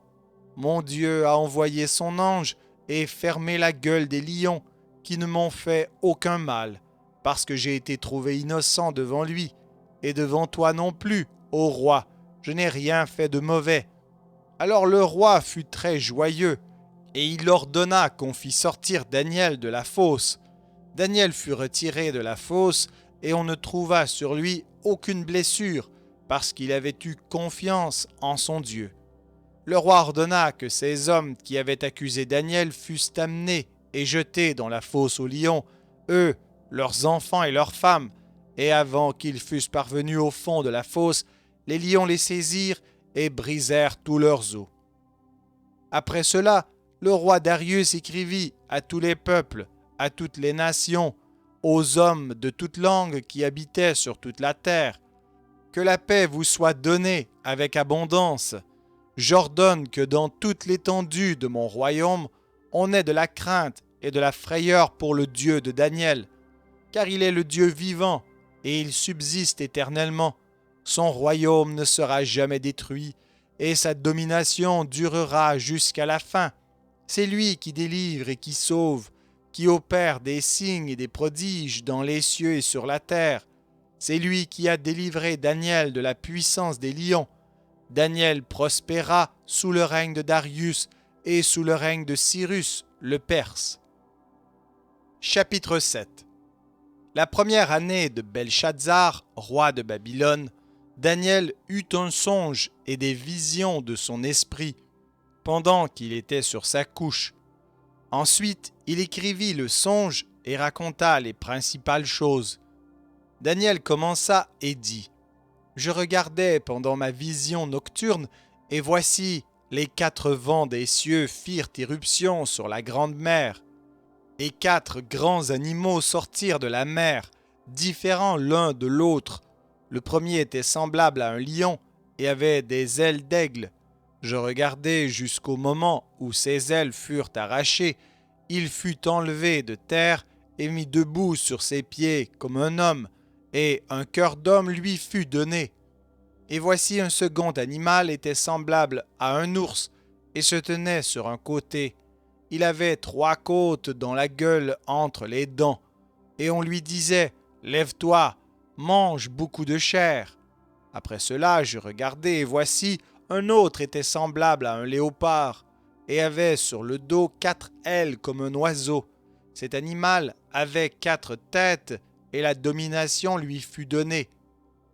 Mon Dieu a envoyé son ange et fermé la gueule des lions, qui ne m'ont fait aucun mal, parce que j'ai été trouvé innocent devant lui, et devant toi non plus, ô roi, je n'ai rien fait de mauvais. » Alors le roi fut très joyeux, et il ordonna qu'on fît sortir Daniel de la fosse. Daniel fut retiré de la fosse, et on ne trouva sur lui aucune blessure, parce qu'il avait eu confiance en son Dieu. Le roi ordonna que ces hommes qui avaient accusé Daniel fussent amenés et jetés dans la fosse aux lions, eux, leurs enfants et leurs femmes, et avant qu'ils fussent parvenus au fond de la fosse, les lions les saisirent et brisèrent tous leurs os. Après cela, le roi Darius écrivit à tous les peuples, à toutes les nations, aux hommes de toute langue qui habitaient sur toute la terre, que la paix vous soit donnée avec abondance. J'ordonne que dans toute l'étendue de mon royaume, on ait de la crainte et de la frayeur pour le Dieu de Daniel, car il est le Dieu vivant et il subsiste éternellement. Son royaume ne sera jamais détruit et sa domination durera jusqu'à la fin. C'est lui qui délivre et qui sauve, qui opère des signes et des prodiges dans les cieux et sur la terre. C'est lui qui a délivré Daniel de la puissance des lions. Daniel prospéra sous le règne de Darius et sous le règne de Cyrus, le Perse. Chapitre 7. La première année de Belshazzar, roi de Babylone, Daniel eut un songe et des visions de son esprit, pendant qu'il était sur sa couche. Ensuite, il écrivit le songe et raconta les principales choses. Daniel commença et dit, « Je regardais pendant ma vision nocturne, et voici, les 4 vents des cieux firent irruption sur la grande mer, et 4 grands animaux sortirent de la mer, différents l'un de l'autre. Le premier était semblable à un lion et avait des ailes d'aigle. Je regardai jusqu'au moment où ses ailes furent arrachées. Il fut enlevé de terre et mis debout sur ses pieds comme un homme, et un cœur d'homme lui fut donné. Et voici un second animal était semblable à un ours et se tenait sur un côté. Il avait 3 côtes dans la gueule entre les dents, et on lui disait « Lève-toi, mange beaucoup de chair ». Après cela, je regardai, et voici, un autre était semblable à un léopard, et avait sur le dos 4 ailes comme un oiseau. Cet animal avait 4 têtes, et la domination lui fut donnée.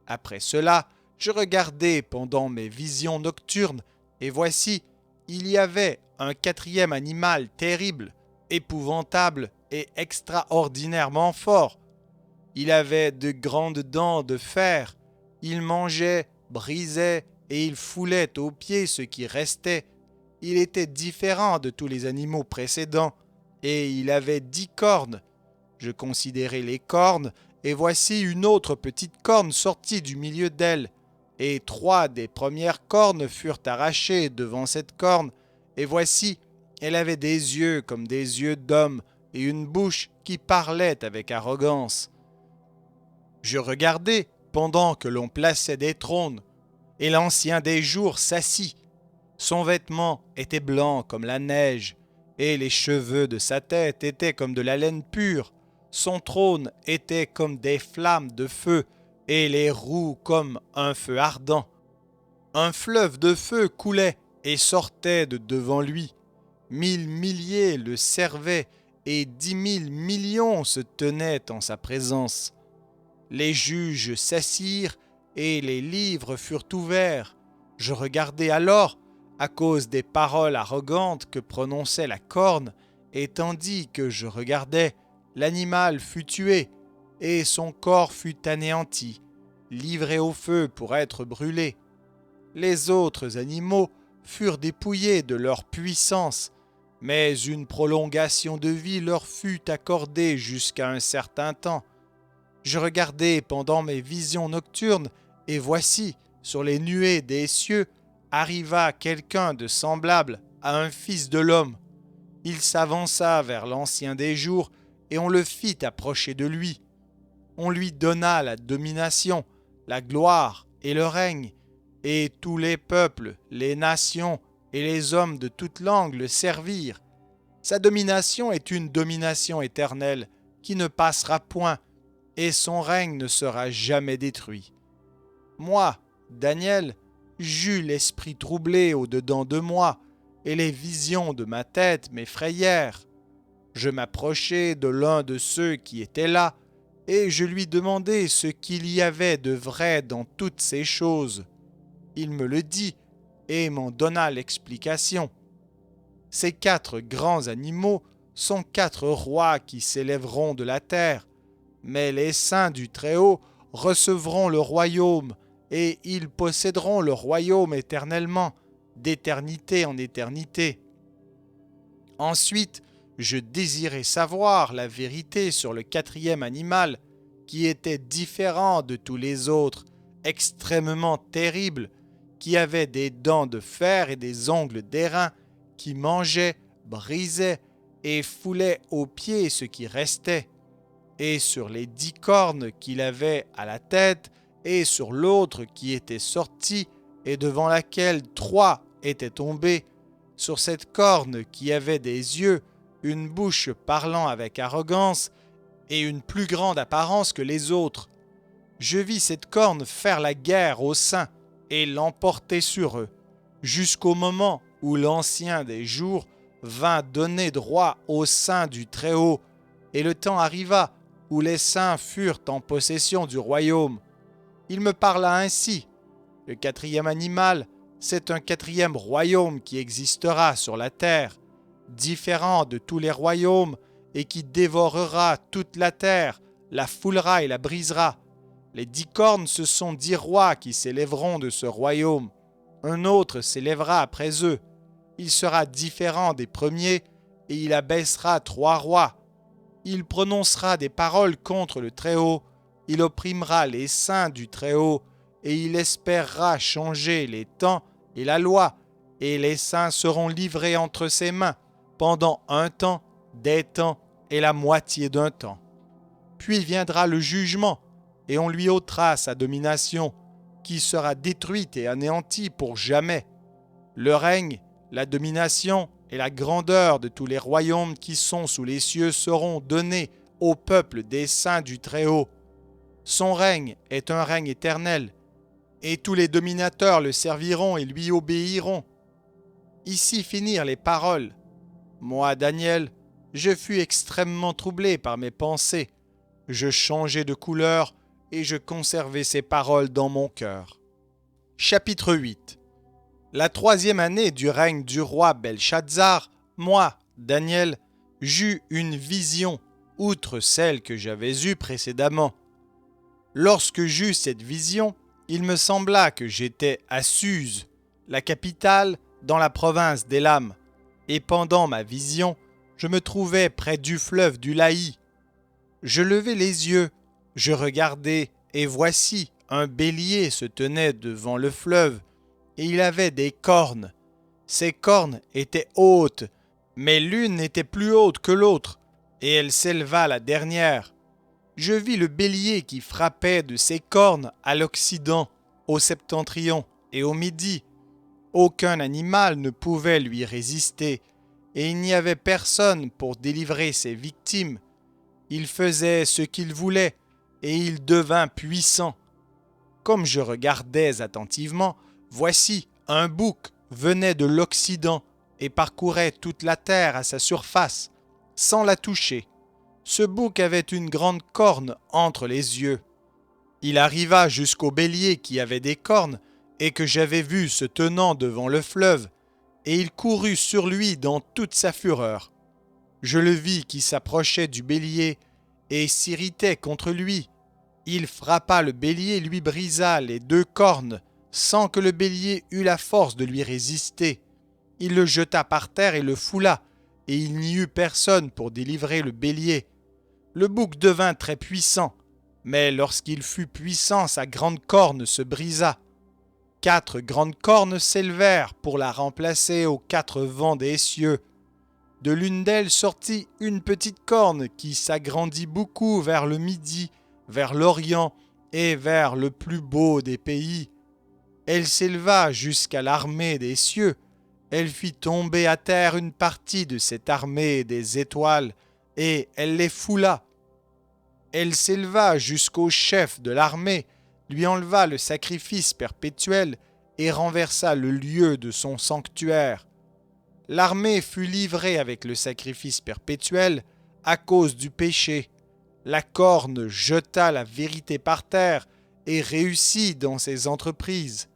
Après cela, je regardai pendant mes visions nocturnes, et voici, Il y avait un quatrième animal terrible, épouvantable et extraordinairement fort. Il avait de grandes dents de fer. Il mangeait, brisait et il foulait aux pieds ce qui restait. Il était différent de tous les animaux précédents et il avait 10 cornes. Je considérai les cornes et voici une autre petite corne sortie du milieu d'elle. Et 3 des premières cornes furent arrachées devant cette corne. Et voici, elle avait des yeux comme des yeux d'homme et une bouche qui parlait avec arrogance. Je regardai pendant que l'on plaçait des trônes, et l'ancien des jours s'assit. Son vêtement était blanc comme la neige, et les cheveux de sa tête étaient comme de la laine pure. Son trône était comme des flammes de feu, et les roues comme un feu ardent. Un fleuve de feu coulait et sortait de devant lui. 1000 milliers le servaient, et 10 000 millions se tenaient en sa présence. Les juges s'assirent, et les livres furent ouverts. Je regardai alors, à cause des paroles arrogantes que prononçait la corne, et tandis que je regardais, l'animal fut tué, et son corps fut anéanti, livré au feu pour être brûlé. Les autres animaux furent dépouillés de leur puissance, mais une prolongation de vie leur fut accordée jusqu'à un certain temps. Je regardai pendant mes visions nocturnes, et voici, sur les nuées des cieux, arriva quelqu'un de semblable à un fils de l'homme. Il s'avança vers l'ancien des jours, et on le fit approcher de lui. On lui donna la domination, la gloire et le règne, et tous les peuples, les nations et les hommes de toute langue le servirent. Sa domination est une domination éternelle qui ne passera point, et son règne ne sera jamais détruit. Moi, Daniel, j'eus l'esprit troublé au-dedans de moi, et les visions de ma tête m'effrayèrent. Je m'approchai de l'un de ceux qui étaient là, et je lui demandai ce qu'il y avait de vrai dans toutes ces choses. Il me le dit, et m'en donna l'explication. Ces 4 grands animaux sont 4 rois qui s'élèveront de la terre, mais les saints du Très-Haut recevront le royaume, et ils posséderont le royaume éternellement, d'éternité en éternité. Ensuite, je désirais savoir la vérité sur le 4e animal, qui était différent de tous les autres, extrêmement terrible, qui avait des dents de fer et des ongles d'airain, qui mangeait, brisait et foulait aux pieds ce qui restait. Et sur les 10 cornes qu'il avait à la tête, et sur l'autre qui était sortie, et devant laquelle 3 étaient tombés, sur cette corne qui avait des yeux, une bouche parlant avec arrogance, et une plus grande apparence que les autres. Je vis cette corne faire la guerre aux saints, et l'emporter sur eux, jusqu'au moment où l'ancien des jours vint donner droit aux saints du Très-Haut, et le temps arriva où les saints furent en possession du royaume. Il me parla ainsi. Le 4e animal, c'est un 4e royaume qui existera sur la terre, différent de tous les royaumes, et qui dévorera toute la terre, la foulera et la brisera. Les 10 cornes, ce sont 10 rois qui s'élèveront de ce royaume. Un autre s'élèvera après eux. Il sera différent des premiers, et il abaissera 3 rois. Il prononcera des paroles contre le Très-Haut, il opprimera les saints du Très-Haut, et il espérera changer les temps et la loi, et les saints seront livrés entre ses mains pendant un temps, des temps et la moitié d'un temps. Puis viendra le jugement, et on lui ôtera sa domination, qui sera détruite et anéantie pour jamais. Le règne, la domination et la grandeur de tous les royaumes qui sont sous les cieux seront donnés au peuple des saints du Très-Haut. Son règne est un règne éternel, et tous les dominateurs le serviront et lui obéiront. Ici finirent les paroles. Moi, Daniel, je fus extrêmement troublé par mes pensées. Je changeai de couleur et je conservai ces paroles dans mon cœur. Chapitre 8. La 3e année du règne du roi Belshazzar, moi, Daniel, j'eus une vision, outre celle que j'avais eue précédemment. Lorsque j'eus cette vision, il me sembla que j'étais à Suse, la capitale, dans la province d'Élam, et pendant ma vision, je me trouvais près du fleuve du Laï. Je levai les yeux, je regardai, et voici, un bélier se tenait devant le fleuve, et il avait des cornes. Ces cornes étaient hautes, mais l'une était plus haute que l'autre, et elle s'éleva la dernière. Je vis le bélier qui frappait de ses cornes à l'Occident, au septentrion et au Midi. Aucun animal ne pouvait lui résister, et il n'y avait personne pour délivrer ses victimes. Il faisait ce qu'il voulait, et il devint puissant. Comme je regardais attentivement, voici, un bouc venait de l'Occident et parcourait toute la terre à sa surface, sans la toucher. Ce bouc avait une grande corne entre les yeux. Il arriva jusqu'au bélier qui avait des cornes et que j'avais vu se tenant devant le fleuve, et il courut sur lui dans toute sa fureur. Je le vis qui s'approchait du bélier et s'irritait contre lui. Il frappa le bélier et lui brisa les 2 cornes, sans que le bélier eût la force de lui résister. Il le jeta par terre et le foula, et il n'y eut personne pour délivrer le bélier. Le bouc devint très puissant, mais lorsqu'il fut puissant, sa grande corne se brisa. 4 grandes cornes s'élevèrent pour la remplacer aux 4 vents des cieux. De l'une d'elles sortit une petite corne qui s'agrandit beaucoup vers le Midi, vers l'Orient et vers le plus beau des pays. Elle s'éleva jusqu'à l'armée des cieux. Elle fit tomber à terre une partie de cette armée des étoiles, et elle les foula. Elle s'éleva jusqu'au chef de l'armée, lui enleva le sacrifice perpétuel et renversa le lieu de son sanctuaire. L'armée fut livrée avec le sacrifice perpétuel à cause du péché. La corne jeta la vérité par terre et réussit dans ses entreprises.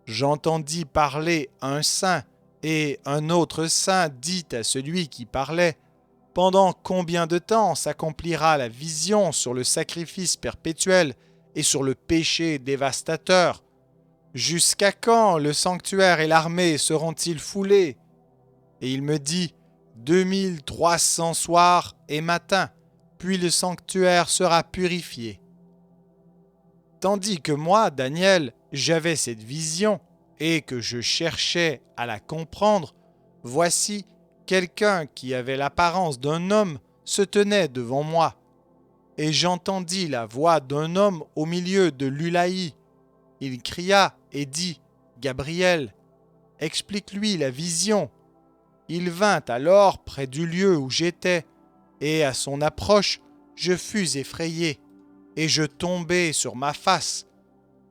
J'entendis parler un saint, et un autre saint dit à celui qui parlait : « Pendant combien de temps s'accomplira la vision sur le sacrifice perpétuel et sur le péché dévastateur ? Jusqu'à quand le sanctuaire et l'armée seront-ils foulés ? » Et il me dit : « 2300 soirs et matins, puis le sanctuaire sera purifié. » Tandis que moi, Daniel, j'avais cette vision et que je cherchais à la comprendre, voici, quelqu'un qui avait l'apparence d'un homme se tenait devant moi. Et j'entendis la voix d'un homme au milieu de l'Ulaï. Il cria et dit : « Gabriel, explique-lui la vision. » Il vint alors près du lieu où j'étais, et à son approche, je fus effrayé, et je tombai sur ma face.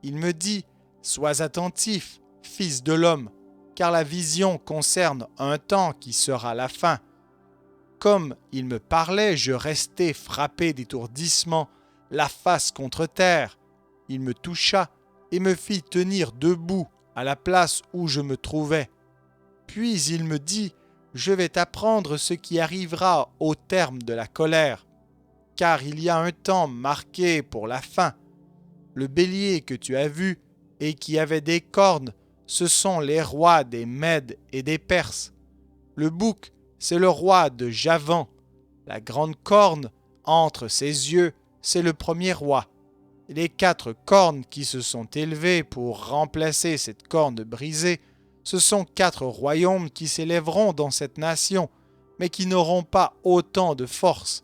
Il me dit : « Sois attentif, fils de l'homme, car la vision concerne un temps qui sera la fin. » Comme il me parlait, je restai frappé d'étourdissement, la face contre terre. Il me toucha et me fit tenir debout à la place où je me trouvais. Puis il me dit : « Je vais t'apprendre ce qui arrivera au terme de la colère, car il y a un temps marqué pour la fin. Le bélier que tu as vu et qui avait des cornes, ce sont les rois des Mèdes et des Perses. Le bouc, c'est le roi de Javan. La grande corne entre ses yeux, c'est le premier roi. Les 4 cornes qui se sont élevées pour remplacer cette corne brisée, ce sont 4 royaumes qui s'élèveront dans cette nation, mais qui n'auront pas autant de force.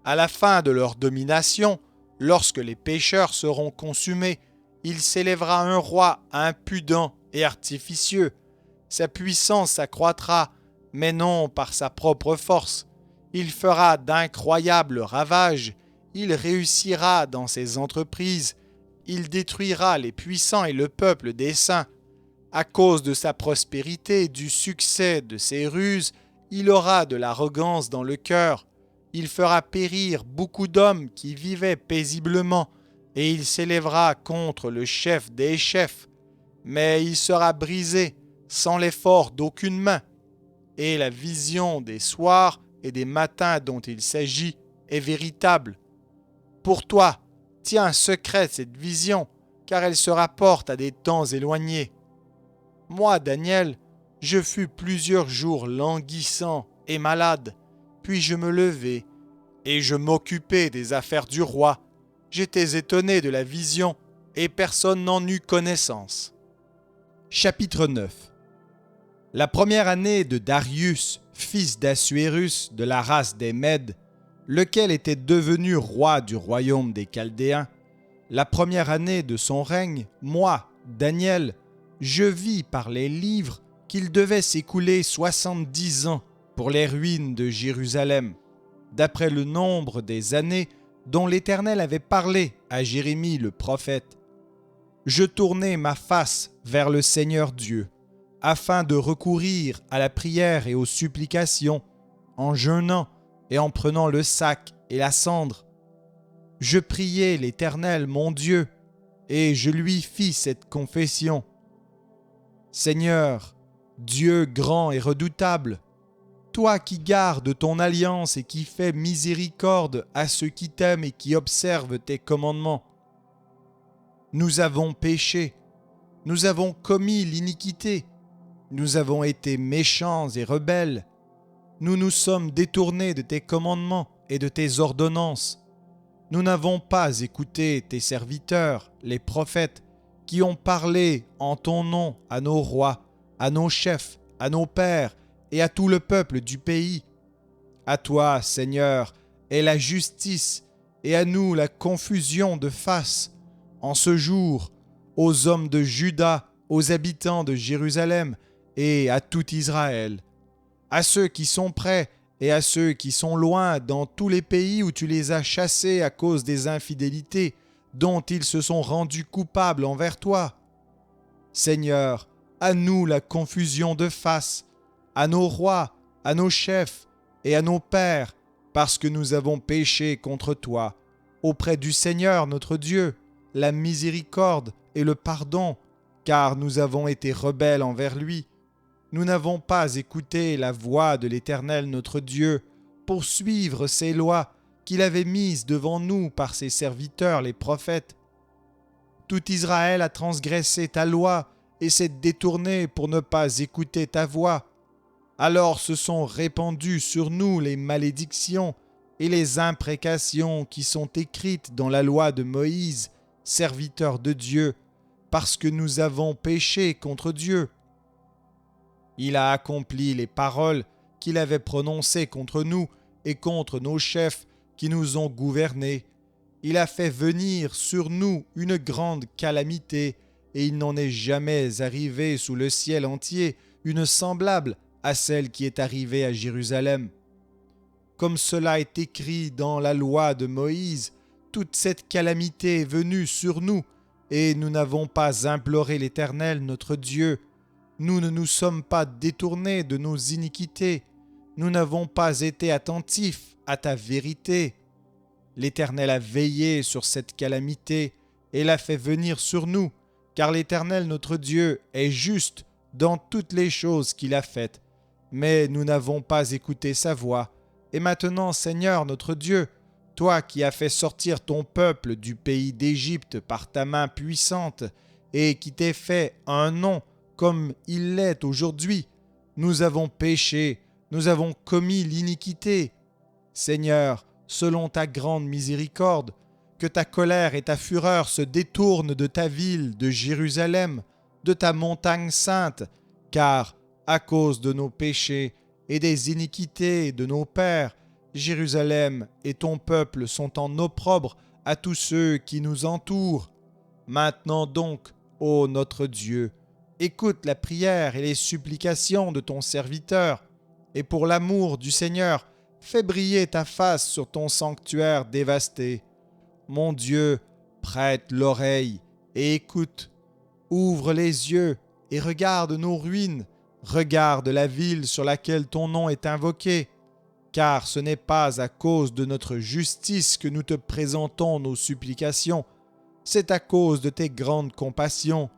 À la fin de leur domination, lorsque les pécheurs seront consumés, il s'élèvera un roi impudent et artificieux. Sa puissance s'accroîtra, mais non par sa propre force. Il fera d'incroyables ravages, il réussira dans ses entreprises, il détruira les puissants et le peuple des saints. À cause de sa prospérité et du succès de ses ruses, il aura de l'arrogance dans le cœur. Il fera périr beaucoup d'hommes qui vivaient paisiblement, et il s'élèvera contre le chef des chefs. Mais il sera brisé, sans l'effort d'aucune main, et la vision des soirs et des matins dont il s'agit est véritable. Pour toi, tiens secrète cette vision, car elle se rapporte à des temps éloignés. Moi, Daniel, je fus plusieurs jours languissant et malade, puis je me levai, et je m'occupais des affaires du roi. J'étais étonné de la vision, et personne n'en eut connaissance. Chapitre 9. La première année de Darius, fils d'Assuérus de la race des Mèdes, lequel était devenu roi du royaume des Chaldéens, la première année de son règne, moi, Daniel, je vis par les livres qu'il devait s'écouler 70 ans pour les ruines de Jérusalem, d'après le nombre des années dont l'Éternel avait parlé à Jérémie le prophète. Je tournai ma face vers le Seigneur Dieu, afin de recourir à la prière et aux supplications, en jeûnant et en prenant le sac et la cendre. Je priai l'Éternel mon Dieu, et je lui fis cette confession. Seigneur, Dieu grand et redoutable, toi qui gardes ton alliance et qui fais miséricorde à ceux qui t'aiment et qui observent tes commandements. Nous avons péché, nous avons commis l'iniquité, nous avons été méchants et rebelles, nous nous sommes détournés de tes commandements et de tes ordonnances. Nous n'avons pas écouté tes serviteurs, les prophètes, qui ont parlé en ton nom à nos rois, à nos chefs, à nos pères et à tout le peuple du pays. À toi, Seigneur, est la justice, et à nous la confusion de face. En ce jour, aux hommes de Juda, aux habitants de Jérusalem, et à tout Israël, à ceux qui sont près et à ceux qui sont loin dans tous les pays où tu les as chassés à cause des infidélités dont ils se sont rendus coupables envers toi. Seigneur, à nous la confusion de face, à nos rois, à nos chefs et à nos pères, parce que nous avons péché contre toi, auprès du Seigneur notre Dieu, la miséricorde et le pardon, car nous avons été rebelles envers lui. Nous n'avons pas écouté la voix de l'Éternel notre Dieu pour suivre ses lois qu'il avait mises devant nous par ses serviteurs les prophètes. Tout Israël a transgressé ta loi et s'est détourné pour ne pas écouter ta voix. Alors se sont répandues sur nous les malédictions et les imprécations qui sont écrites dans la loi de Moïse, serviteur de Dieu, parce que nous avons péché contre Dieu. Il a accompli les paroles qu'il avait prononcées contre nous et contre nos chefs qui nous ont gouvernés. Il a fait venir sur nous une grande calamité, et il n'en est jamais arrivé sous le ciel entier une semblable à celle qui est arrivée à Jérusalem. Comme cela est écrit dans la loi de Moïse, toute cette calamité est venue sur nous, et nous n'avons pas imploré l'Éternel notre Dieu. Nous ne nous sommes pas détournés de nos iniquités. Nous n'avons pas été attentifs à ta vérité. L'Éternel a veillé sur cette calamité et l'a fait venir sur nous, car l'Éternel notre Dieu est juste dans toutes les choses qu'il a faites. Mais nous n'avons pas écouté sa voix. Et maintenant, Seigneur notre Dieu, toi qui as fait sortir ton peuple du pays d'Égypte par ta main puissante et qui t'es fait un nom comme il l'est aujourd'hui, nous avons péché, nous avons commis l'iniquité. Seigneur, selon ta grande miséricorde, que ta colère et ta fureur se détournent de ta ville, de Jérusalem, de ta montagne sainte, car, à cause de nos péchés et des iniquités de nos pères, Jérusalem et ton peuple sont en opprobre à tous ceux qui nous entourent. Maintenant donc, ô notre Dieu, écoute la prière et les supplications de ton serviteur, et pour l'amour du Seigneur, fais briller ta face sur ton sanctuaire dévasté. Mon Dieu, prête l'oreille et écoute. Ouvre les yeux et regarde nos ruines. Regarde la ville sur laquelle ton nom est invoqué. Car ce n'est pas à cause de notre justice que nous te présentons nos supplications, c'est à cause de tes grandes compassions.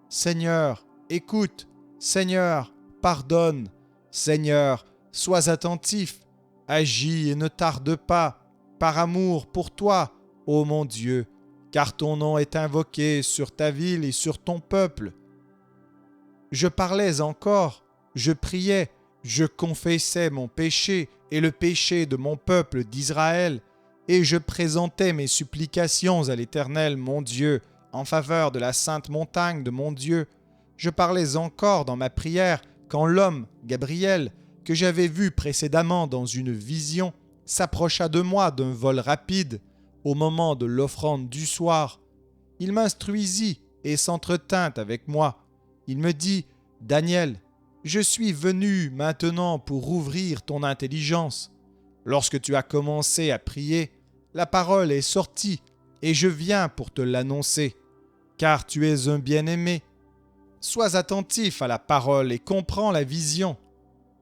Seigneur, écoute, Seigneur, pardonne. Seigneur, sois attentif. Agis et ne tarde pas, par amour pour toi, ô mon Dieu, car ton nom est invoqué sur ta ville et sur ton peuple. » Je parlais encore, je priais, je confessais mon péché et le péché de mon peuple d'Israël, et je présentais mes supplications à l'Éternel mon Dieu, en faveur de la sainte montagne de mon Dieu. Je parlais encore dans ma prière quand l'homme, Gabriel, que j'avais vu précédemment dans une vision, s'approcha de moi d'un vol rapide au moment de l'offrande du soir. Il m'instruisit et s'entretint avec moi. Il me dit, « Daniel, je suis venu maintenant pour ouvrir ton intelligence. Lorsque tu as commencé à prier, la parole est sortie et je viens pour te l'annoncer, car tu es un bien-aimé. Sois attentif à la parole et comprends la vision.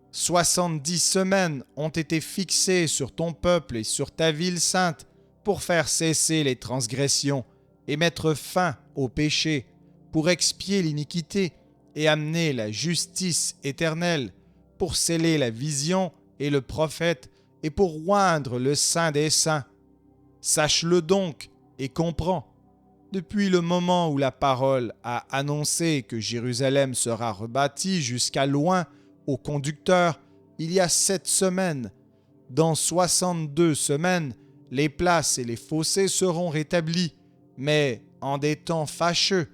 70 semaines ont été fixées sur ton peuple et sur ta ville sainte pour faire cesser les transgressions et mettre fin au péché, pour expier l'iniquité et amener la justice éternelle, pour sceller la vision et le prophète et pour oindre le Saint des Saints. Sache-le donc et comprends. Depuis le moment où la parole a annoncé que Jérusalem sera rebâtie jusqu'à loin au conducteur, il y a 7 semaines. Dans 62 semaines, les places et les fossés seront rétablis, mais en des temps fâcheux.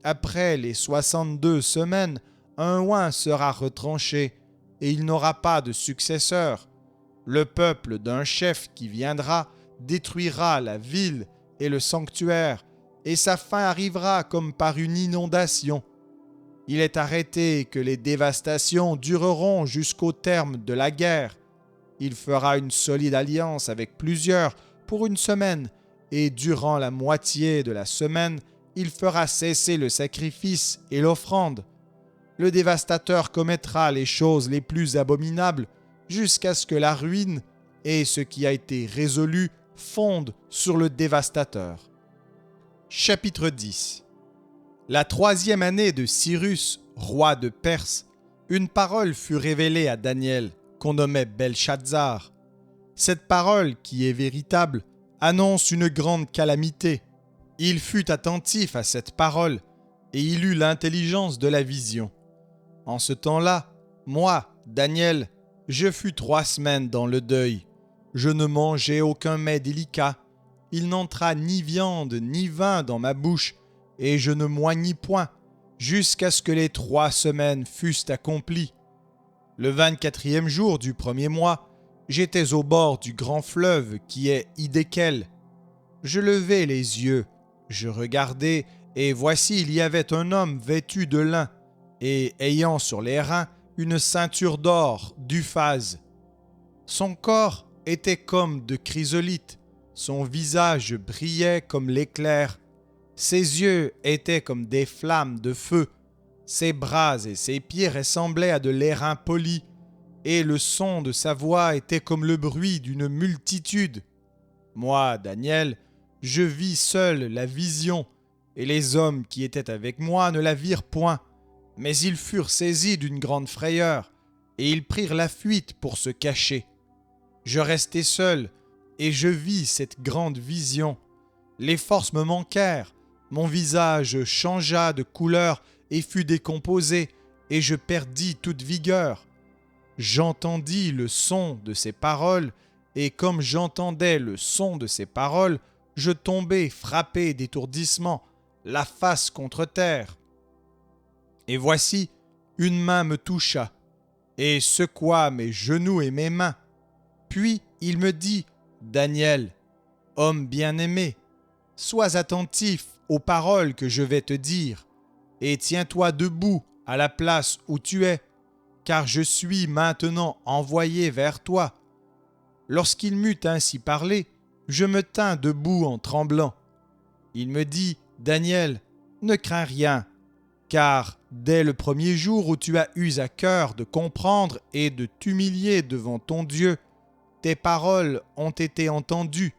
Après les 62 semaines, un oint sera retranché, et il n'aura pas de successeur. Le peuple d'un chef qui viendra détruira la ville et le sanctuaire, et sa fin arrivera comme par une inondation. Il est arrêté que les dévastations dureront jusqu'au terme de la guerre. Il fera une solide alliance avec plusieurs pour une semaine, et durant la moitié de la semaine, il fera cesser le sacrifice et l'offrande. Le dévastateur commettra les choses les plus abominables jusqu'à ce que la ruine et ce qui a été résolu fondent sur le dévastateur. Chapitre 10. La 3e année de Cyrus, roi de Perse, une parole fut révélée à Daniel, qu'on nommait Belshazzar. Cette parole, qui est véritable, annonce une grande calamité. Il fut attentif à cette parole, et il eut l'intelligence de la vision. En ce temps-là, moi, Daniel, je fus 3 semaines dans le deuil. Je ne mangeai aucun mets délicat. Il n'entra ni viande ni vin dans ma bouche, et je ne moignis point, jusqu'à ce que les 3 semaines fussent accomplies. Le 24e jour du 1er mois, j'étais au bord du grand fleuve qui est Hiddekel. Je levai les yeux, je regardai, et voici il y avait un homme vêtu de lin, et ayant sur les reins une ceinture d'or d'Uphaz. Son corps était comme de chrysolite, son visage brillait comme l'éclair, ses yeux étaient comme des flammes de feu, ses bras et ses pieds ressemblaient à de l'airain poli, et le son de sa voix était comme le bruit d'une multitude. Moi, Daniel, je vis seul la vision, et les hommes qui étaient avec moi ne la virent point, mais ils furent saisis d'une grande frayeur, et ils prirent la fuite pour se cacher. Je restai seul, et je vis cette grande vision. Les forces me manquèrent, mon visage changea de couleur et fut décomposé, et je perdis toute vigueur. J'entendis le son de ces paroles, et comme j'entendais le son de ces paroles, je tombai frappé d'étourdissement, la face contre terre. Et voici, une main me toucha, et secoua mes genoux et mes mains. Puis il me dit, « Daniel, homme bien-aimé, sois attentif aux paroles que je vais te dire, et tiens-toi debout à la place où tu es, car je suis maintenant envoyé vers toi. » Lorsqu'il m'eut ainsi parlé, je me tins debout en tremblant. Il me dit, « Daniel, ne crains rien, car dès le premier jour où tu as eu à cœur de comprendre et de t'humilier devant ton Dieu, tes paroles ont été entendues,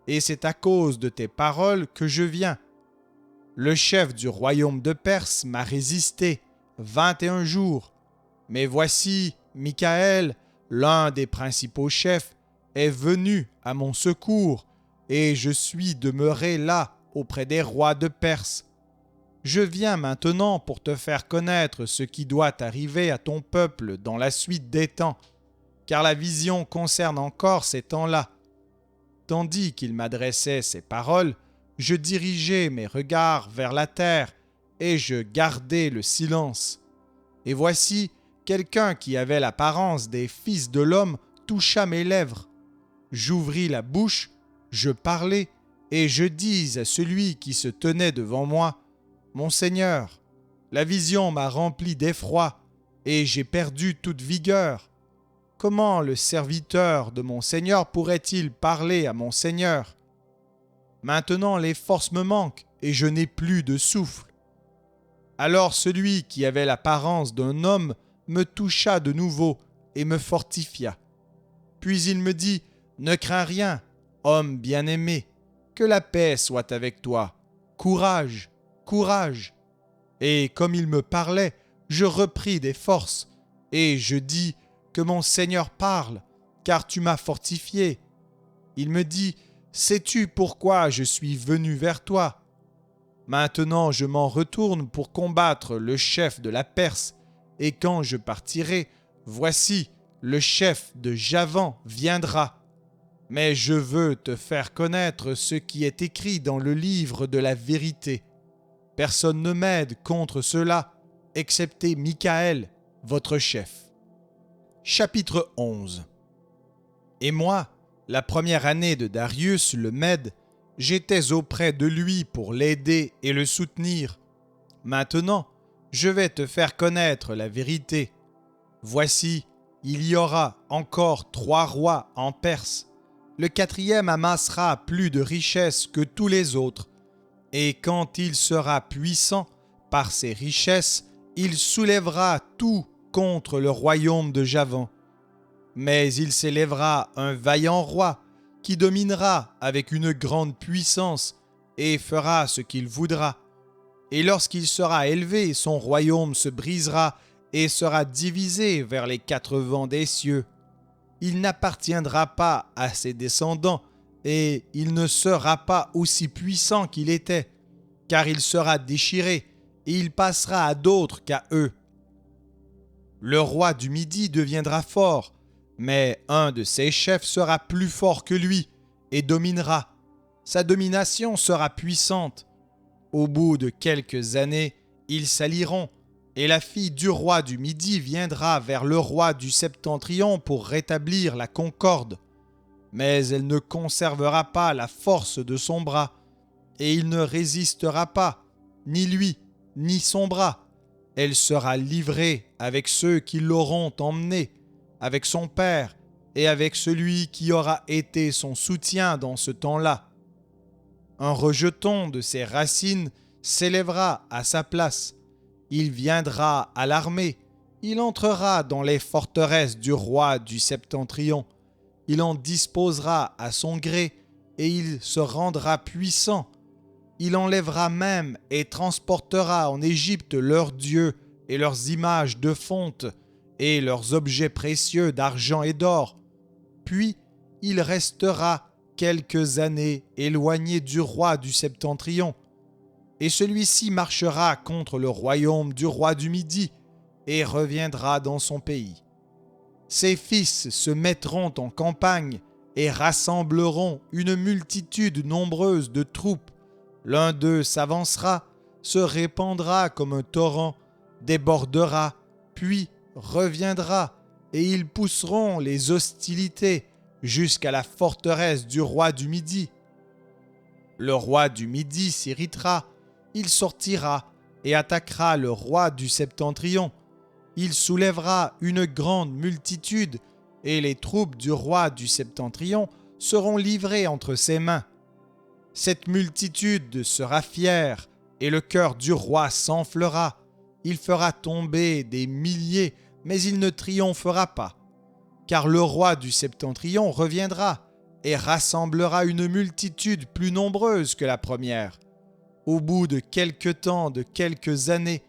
et c'est à cause de tes paroles que je viens. Le chef du royaume de Perse m'a résisté, 21 jours. Mais voici, Michaël, l'un des principaux chefs, est venu à mon secours, et je suis demeuré là auprès des rois de Perse. Je viens maintenant pour te faire connaître ce qui doit arriver à ton peuple dans la suite des temps, car la vision concerne encore ces temps-là. » Tandis qu'il m'adressait ces paroles, je dirigeais mes regards vers la terre et je gardais le silence. Et voici, quelqu'un qui avait l'apparence des fils de l'homme toucha mes lèvres. J'ouvris la bouche, je parlais, et je dis à celui qui se tenait devant moi, « Mon Seigneur, la vision m'a rempli d'effroi, et j'ai perdu toute vigueur. Comment le serviteur de mon Seigneur pourrait-il parler à mon Seigneur? Maintenant les forces me manquent, et je n'ai plus de souffle. » Alors celui qui avait l'apparence d'un homme me toucha de nouveau et me fortifia. Puis il me dit, « Ne crains rien, homme bien-aimé, que la paix soit avec toi. Courage, courage. » Et comme il me parlait, je repris des forces, et je dis, « Que mon Seigneur parle, car tu m'as fortifié. » Il me dit, « Sais-tu pourquoi je suis venu vers toi? Maintenant je m'en retourne pour combattre le chef de la Perse, et quand je partirai, voici, le chef de Javan viendra. Mais je veux te faire connaître ce qui est écrit dans le livre de la vérité. Personne ne m'aide contre cela, excepté Michaël, votre chef. » Chapitre 11. Et moi, la première année de Darius le Mède, j'étais auprès de lui pour l'aider et le soutenir. Maintenant, je vais te faire connaître la vérité. Voici, il y aura encore 3 rois en Perse. Le 4e amassera plus de richesses que tous les autres. Et quand il sera puissant par ses richesses, il soulèvera tout contre le royaume de Javan. Mais il s'élèvera un vaillant roi qui dominera avec une grande puissance et fera ce qu'il voudra. Et lorsqu'il sera élevé, son royaume se brisera et sera divisé vers les 4 vents des cieux. Il n'appartiendra pas à ses descendants et il ne sera pas aussi puissant qu'il était, car il sera déchiré et il passera à d'autres qu'à eux. Le roi du Midi deviendra fort, mais un de ses chefs sera plus fort que lui et dominera. Sa domination sera puissante. Au bout de quelques années, ils s'allieront, et la fille du roi du Midi viendra vers le roi du Septentrion pour rétablir la concorde. Mais elle ne conservera pas la force de son bras, et il ne résistera pas, ni lui, ni son bras. Elle sera livrée avec ceux qui l'auront emmenée, avec son père et avec celui qui aura été son soutien dans ce temps-là. Un rejeton de ses racines s'élèvera à sa place. Il viendra à l'armée, il entrera dans les forteresses du roi du Septentrion. Il en disposera à son gré et il se rendra puissant. Il enlèvera même et transportera en Égypte leurs dieux et leurs images de fonte et leurs objets précieux d'argent et d'or. Puis il restera quelques années éloigné du roi du Septentrion. Et celui-ci marchera contre le royaume du roi du Midi et reviendra dans son pays. Ses fils se mettront en campagne et rassembleront une multitude nombreuse de troupes. L'un d'eux s'avancera, se répandra comme un torrent, débordera, puis reviendra, et ils pousseront les hostilités jusqu'à la forteresse du roi du Midi. Le roi du Midi s'irritera, il sortira et attaquera le roi du Septentrion. Il soulèvera une grande multitude, et les troupes du roi du Septentrion seront livrées entre ses mains. Cette multitude sera fière, et le cœur du roi s'enflera. Il fera tomber des milliers, mais il ne triomphera pas. Car le roi du Septentrion reviendra et rassemblera une multitude plus nombreuse que la première. Au bout de quelque temps, de quelques années,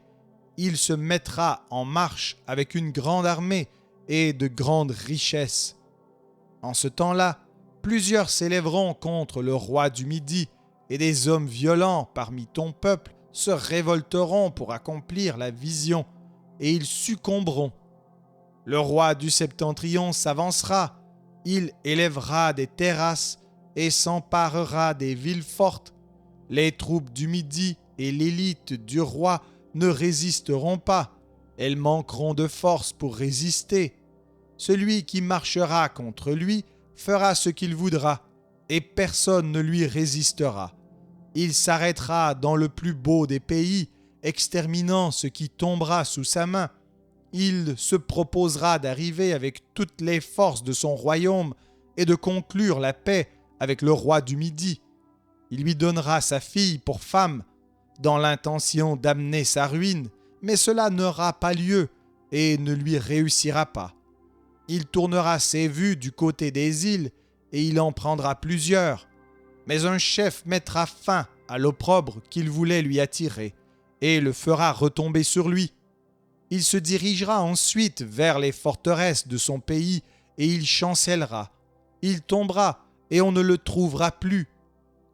il se mettra en marche avec une grande armée et de grandes richesses. En ce temps-là, plusieurs s'élèveront contre le roi du Midi, et des hommes violents parmi ton peuple se révolteront pour accomplir la vision, et ils succomberont. Le roi du Septentrion s'avancera, il élèvera des terrasses et s'emparera des villes fortes. Les troupes du Midi et l'élite du roi ne résisteront pas, elles manqueront de force pour résister. Celui qui marchera contre lui fera ce qu'il voudra, et personne ne lui résistera. Il s'arrêtera dans le plus beau des pays, exterminant ce qui tombera sous sa main. Il se proposera d'arriver avec toutes les forces de son royaume et de conclure la paix avec le roi du Midi. Il lui donnera sa fille pour femme, dans l'intention d'amener sa ruine, mais cela n'aura pas lieu et ne lui réussira pas. Il tournera ses vues du côté des îles et il en prendra plusieurs. Mais un chef mettra fin à l'opprobre qu'il voulait lui attirer et le fera retomber sur lui. Il se dirigera ensuite vers les forteresses de son pays et il chancellera. Il tombera et on ne le trouvera plus.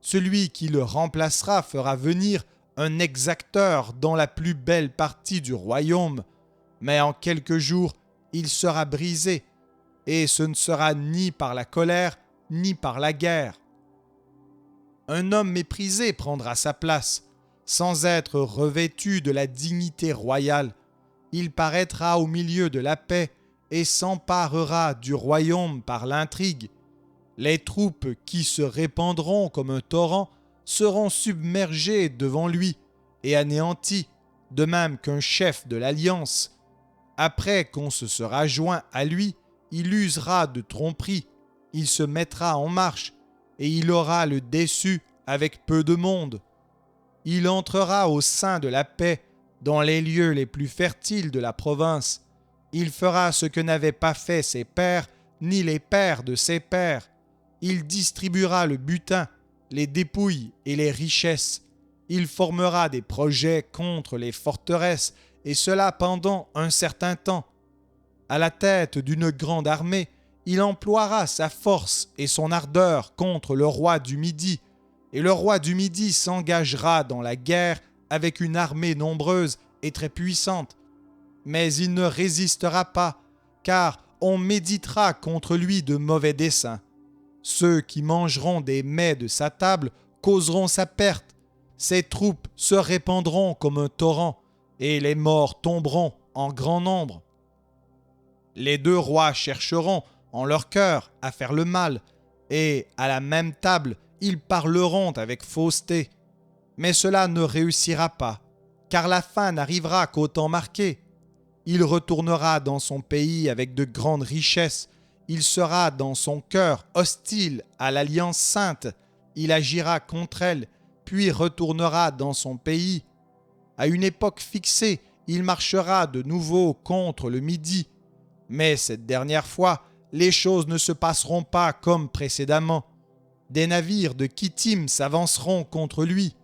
Celui qui le remplacera fera venir un exacteur dans la plus belle partie du royaume, mais en quelques jours, il sera brisé, et ce ne sera ni par la colère, ni par la guerre. Un homme méprisé prendra sa place, sans être revêtu de la dignité royale. Il paraîtra au milieu de la paix et s'emparera du royaume par l'intrigue. Les troupes qui se répandront comme un torrent seront submergées devant lui et anéanties, de même qu'un chef de l'alliance. Après qu'on se sera joint à lui, il usera de tromperie, il se mettra en marche, et il aura le déçu avec peu de monde. Il entrera au sein de la paix, dans les lieux les plus fertiles de la province. Il fera ce que n'avaient pas fait ses pères, ni les pères de ses pères. Il distribuera le butin, les dépouilles et les richesses. Il formera des projets contre les forteresses, et cela pendant un certain temps. À la tête d'une grande armée, il emploiera sa force et son ardeur contre le roi du Midi, et le roi du Midi s'engagera dans la guerre avec une armée nombreuse et très puissante. Mais il ne résistera pas, car on méditera contre lui de mauvais desseins. Ceux qui mangeront des mets de sa table causeront sa perte. Ses troupes se répandront comme un torrent, et les morts tomberont en grand nombre. Les deux rois chercheront en leur cœur à faire le mal, et à la même table, ils parleront avec fausseté. Mais cela ne réussira pas, car la fin n'arrivera qu'au temps marqué. Il retournera dans son pays avec de grandes richesses. Il sera dans son cœur hostile à l'alliance sainte. Il agira contre elle, puis retournera dans son pays. À une époque fixée, il marchera de nouveau contre le Midi. Mais cette dernière fois, les choses ne se passeront pas comme précédemment. Des navires de Kittim s'avanceront contre lui.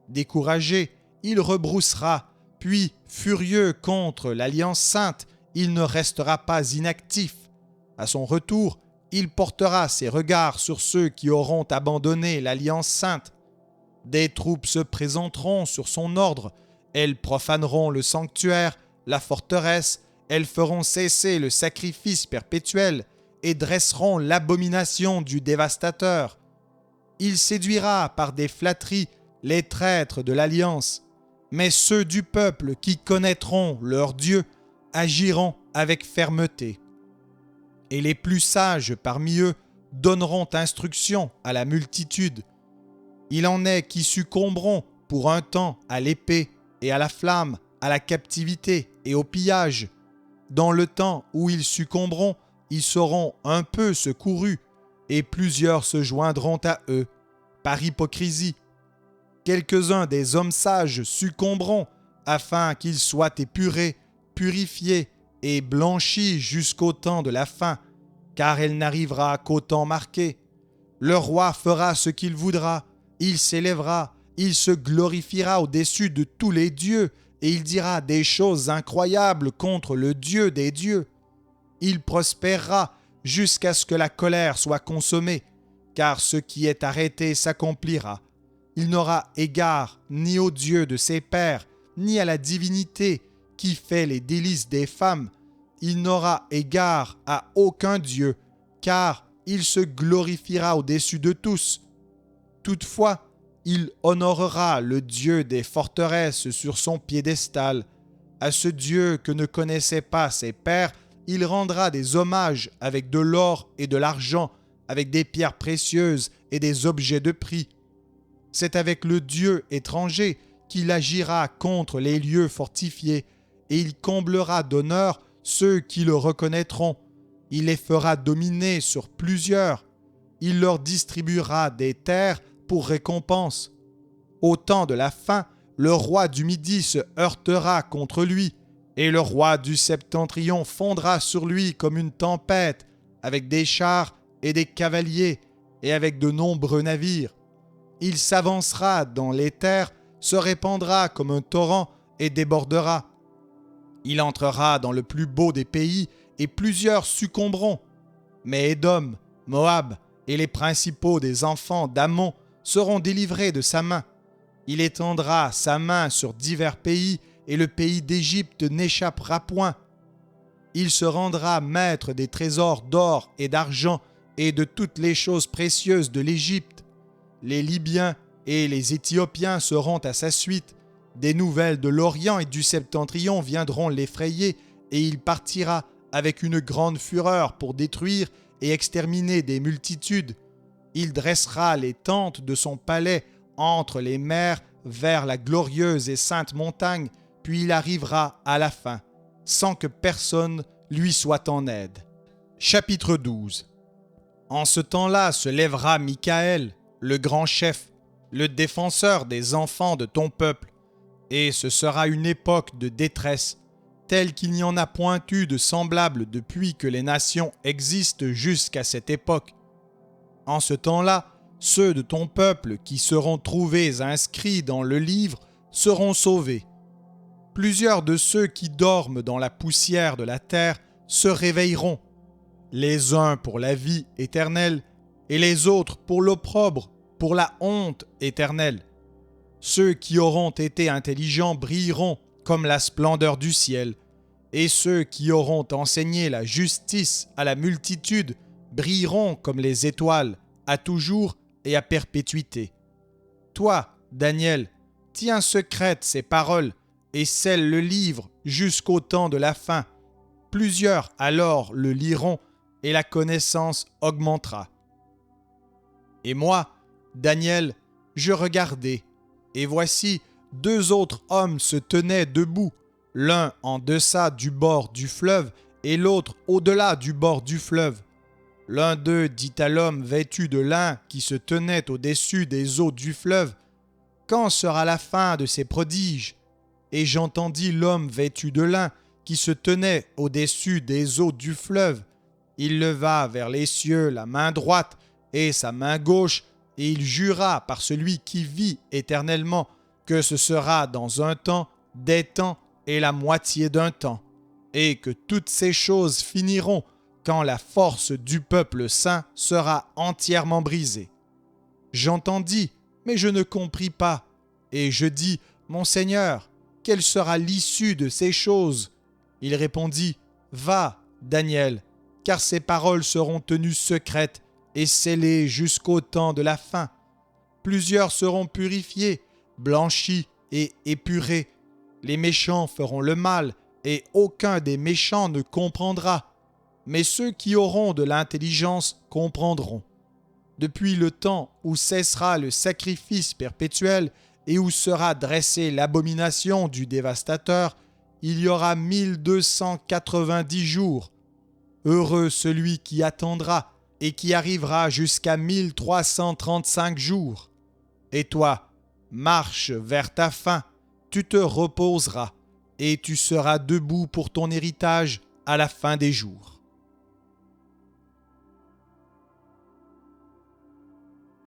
Découragé, il rebroussera, puis, furieux contre l'Alliance sainte, il ne restera pas inactif. À son retour, il portera ses regards sur ceux qui auront abandonné l'Alliance sainte. Des troupes se présenteront sur son ordre, elles profaneront le sanctuaire, la forteresse, elles feront cesser le sacrifice perpétuel et dresseront l'abomination du dévastateur. Il séduira par des flatteries les traîtres de l'Alliance, mais ceux du peuple qui connaîtront leur Dieu agiront avec fermeté. Et les plus sages parmi eux donneront instruction à la multitude. Il en est qui succomberont pour un temps à l'épée et à la flamme, à la captivité et au pillage. Dans le temps où ils succomberont, ils seront un peu secourus, et plusieurs se joindront à eux, par hypocrisie. Quelques-uns des hommes sages succomberont, afin qu'ils soient épurés, purifiés et blanchis jusqu'au temps de la fin, car elle n'arrivera qu'au temps marqué. Le roi fera ce qu'il voudra, il s'élèvera, il se glorifiera au-dessus de tous les dieux, et il dira des choses incroyables contre le Dieu des dieux. Il prospérera jusqu'à ce que la colère soit consommée, car ce qui est arrêté s'accomplira. Il n'aura égard ni au Dieu de ses pères, ni à la divinité qui fait les délices des femmes. Il n'aura égard à aucun Dieu, car il se glorifiera au-dessus de tous. Toutefois, il honorera le Dieu des forteresses sur son piédestal. À ce Dieu que ne connaissaient pas ses pères, il rendra des hommages avec de l'or et de l'argent, avec des pierres précieuses et des objets de prix. C'est avec le Dieu étranger qu'il agira contre les lieux fortifiés, et il comblera d'honneur ceux qui le reconnaîtront. Il les fera dominer sur plusieurs. Il leur distribuera des terres pour récompense. Au temps de la fin, le roi du Midi se heurtera contre lui, et le roi du Septentrion fondra sur lui comme une tempête, avec des chars et des cavaliers, et avec de nombreux navires. Il s'avancera dans les terres, se répandra comme un torrent et débordera. Il entrera dans le plus beau des pays, et plusieurs succomberont. Mais Édom, Moab et les principaux des enfants d'Ammon seront délivrés de sa main. Il étendra sa main sur divers pays, et le pays d'Égypte n'échappera point. Il se rendra maître des trésors d'or et d'argent et de toutes les choses précieuses de l'Égypte. Les Libyens et les Éthiopiens seront à sa suite. Des nouvelles de l'Orient et du Septentrion viendront l'effrayer, et il partira avec une grande fureur pour détruire et exterminer des multitudes. Il dressera les tentes de son palais entre les mers vers la glorieuse et sainte montagne, puis il arrivera à la fin, sans que personne lui soit en aide. Chapitre 12. En ce temps-là se lèvera Michaël, le grand chef, le défenseur des enfants de ton peuple, et ce sera une époque de détresse, telle qu'il n'y en a point eu de semblable depuis que les nations existent jusqu'à cette époque. En ce temps-là, ceux de ton peuple qui seront trouvés inscrits dans le livre seront sauvés. Plusieurs de ceux qui dorment dans la poussière de la terre se réveilleront, les uns pour la vie éternelle et les autres pour l'opprobre, pour la honte éternelle. Ceux qui auront été intelligents brilleront comme la splendeur du ciel, et ceux qui auront enseigné la justice à la multitude brilleront comme les étoiles, à toujours et à perpétuité. Toi, Daniel, tiens secrètes ces paroles et scelle le livre jusqu'au temps de la fin. Plusieurs alors le liront et la connaissance augmentera. Et moi, Daniel, je regardai, et voici, deux autres hommes se tenaient debout, l'un en deçà du bord du fleuve et l'autre au-delà du bord du fleuve. L'un d'eux dit à l'homme vêtu de lin qui se tenait au-dessus des eaux du fleuve, « Quand sera la fin de ces prodiges ?» Et j'entendis l'homme vêtu de lin qui se tenait au-dessus des eaux du fleuve. Il leva vers les cieux la main droite et sa main gauche, et il jura par celui qui vit éternellement que ce sera dans un temps, des temps et la moitié d'un temps, et que toutes ces choses finiront quand la force du peuple saint sera entièrement brisée. J'entendis, mais je ne compris pas, et je dis, « Mon Seigneur, quelle sera l'issue de ces choses ?» Il répondit, « Va, Daniel, car ces paroles seront tenues secrètes et scellées jusqu'au temps de la fin. Plusieurs seront purifiés, blanchis et épurés. Les méchants feront le mal, et aucun des méchants ne comprendra. Mais ceux qui auront de l'intelligence comprendront. Depuis le temps où cessera le sacrifice perpétuel et où sera dressée l'abomination du dévastateur, il y aura 1290 jours. Heureux celui qui attendra et qui arrivera jusqu'à 1335 jours. Et toi, marche vers ta fin, tu te reposeras, et tu seras debout pour ton héritage à la fin des jours.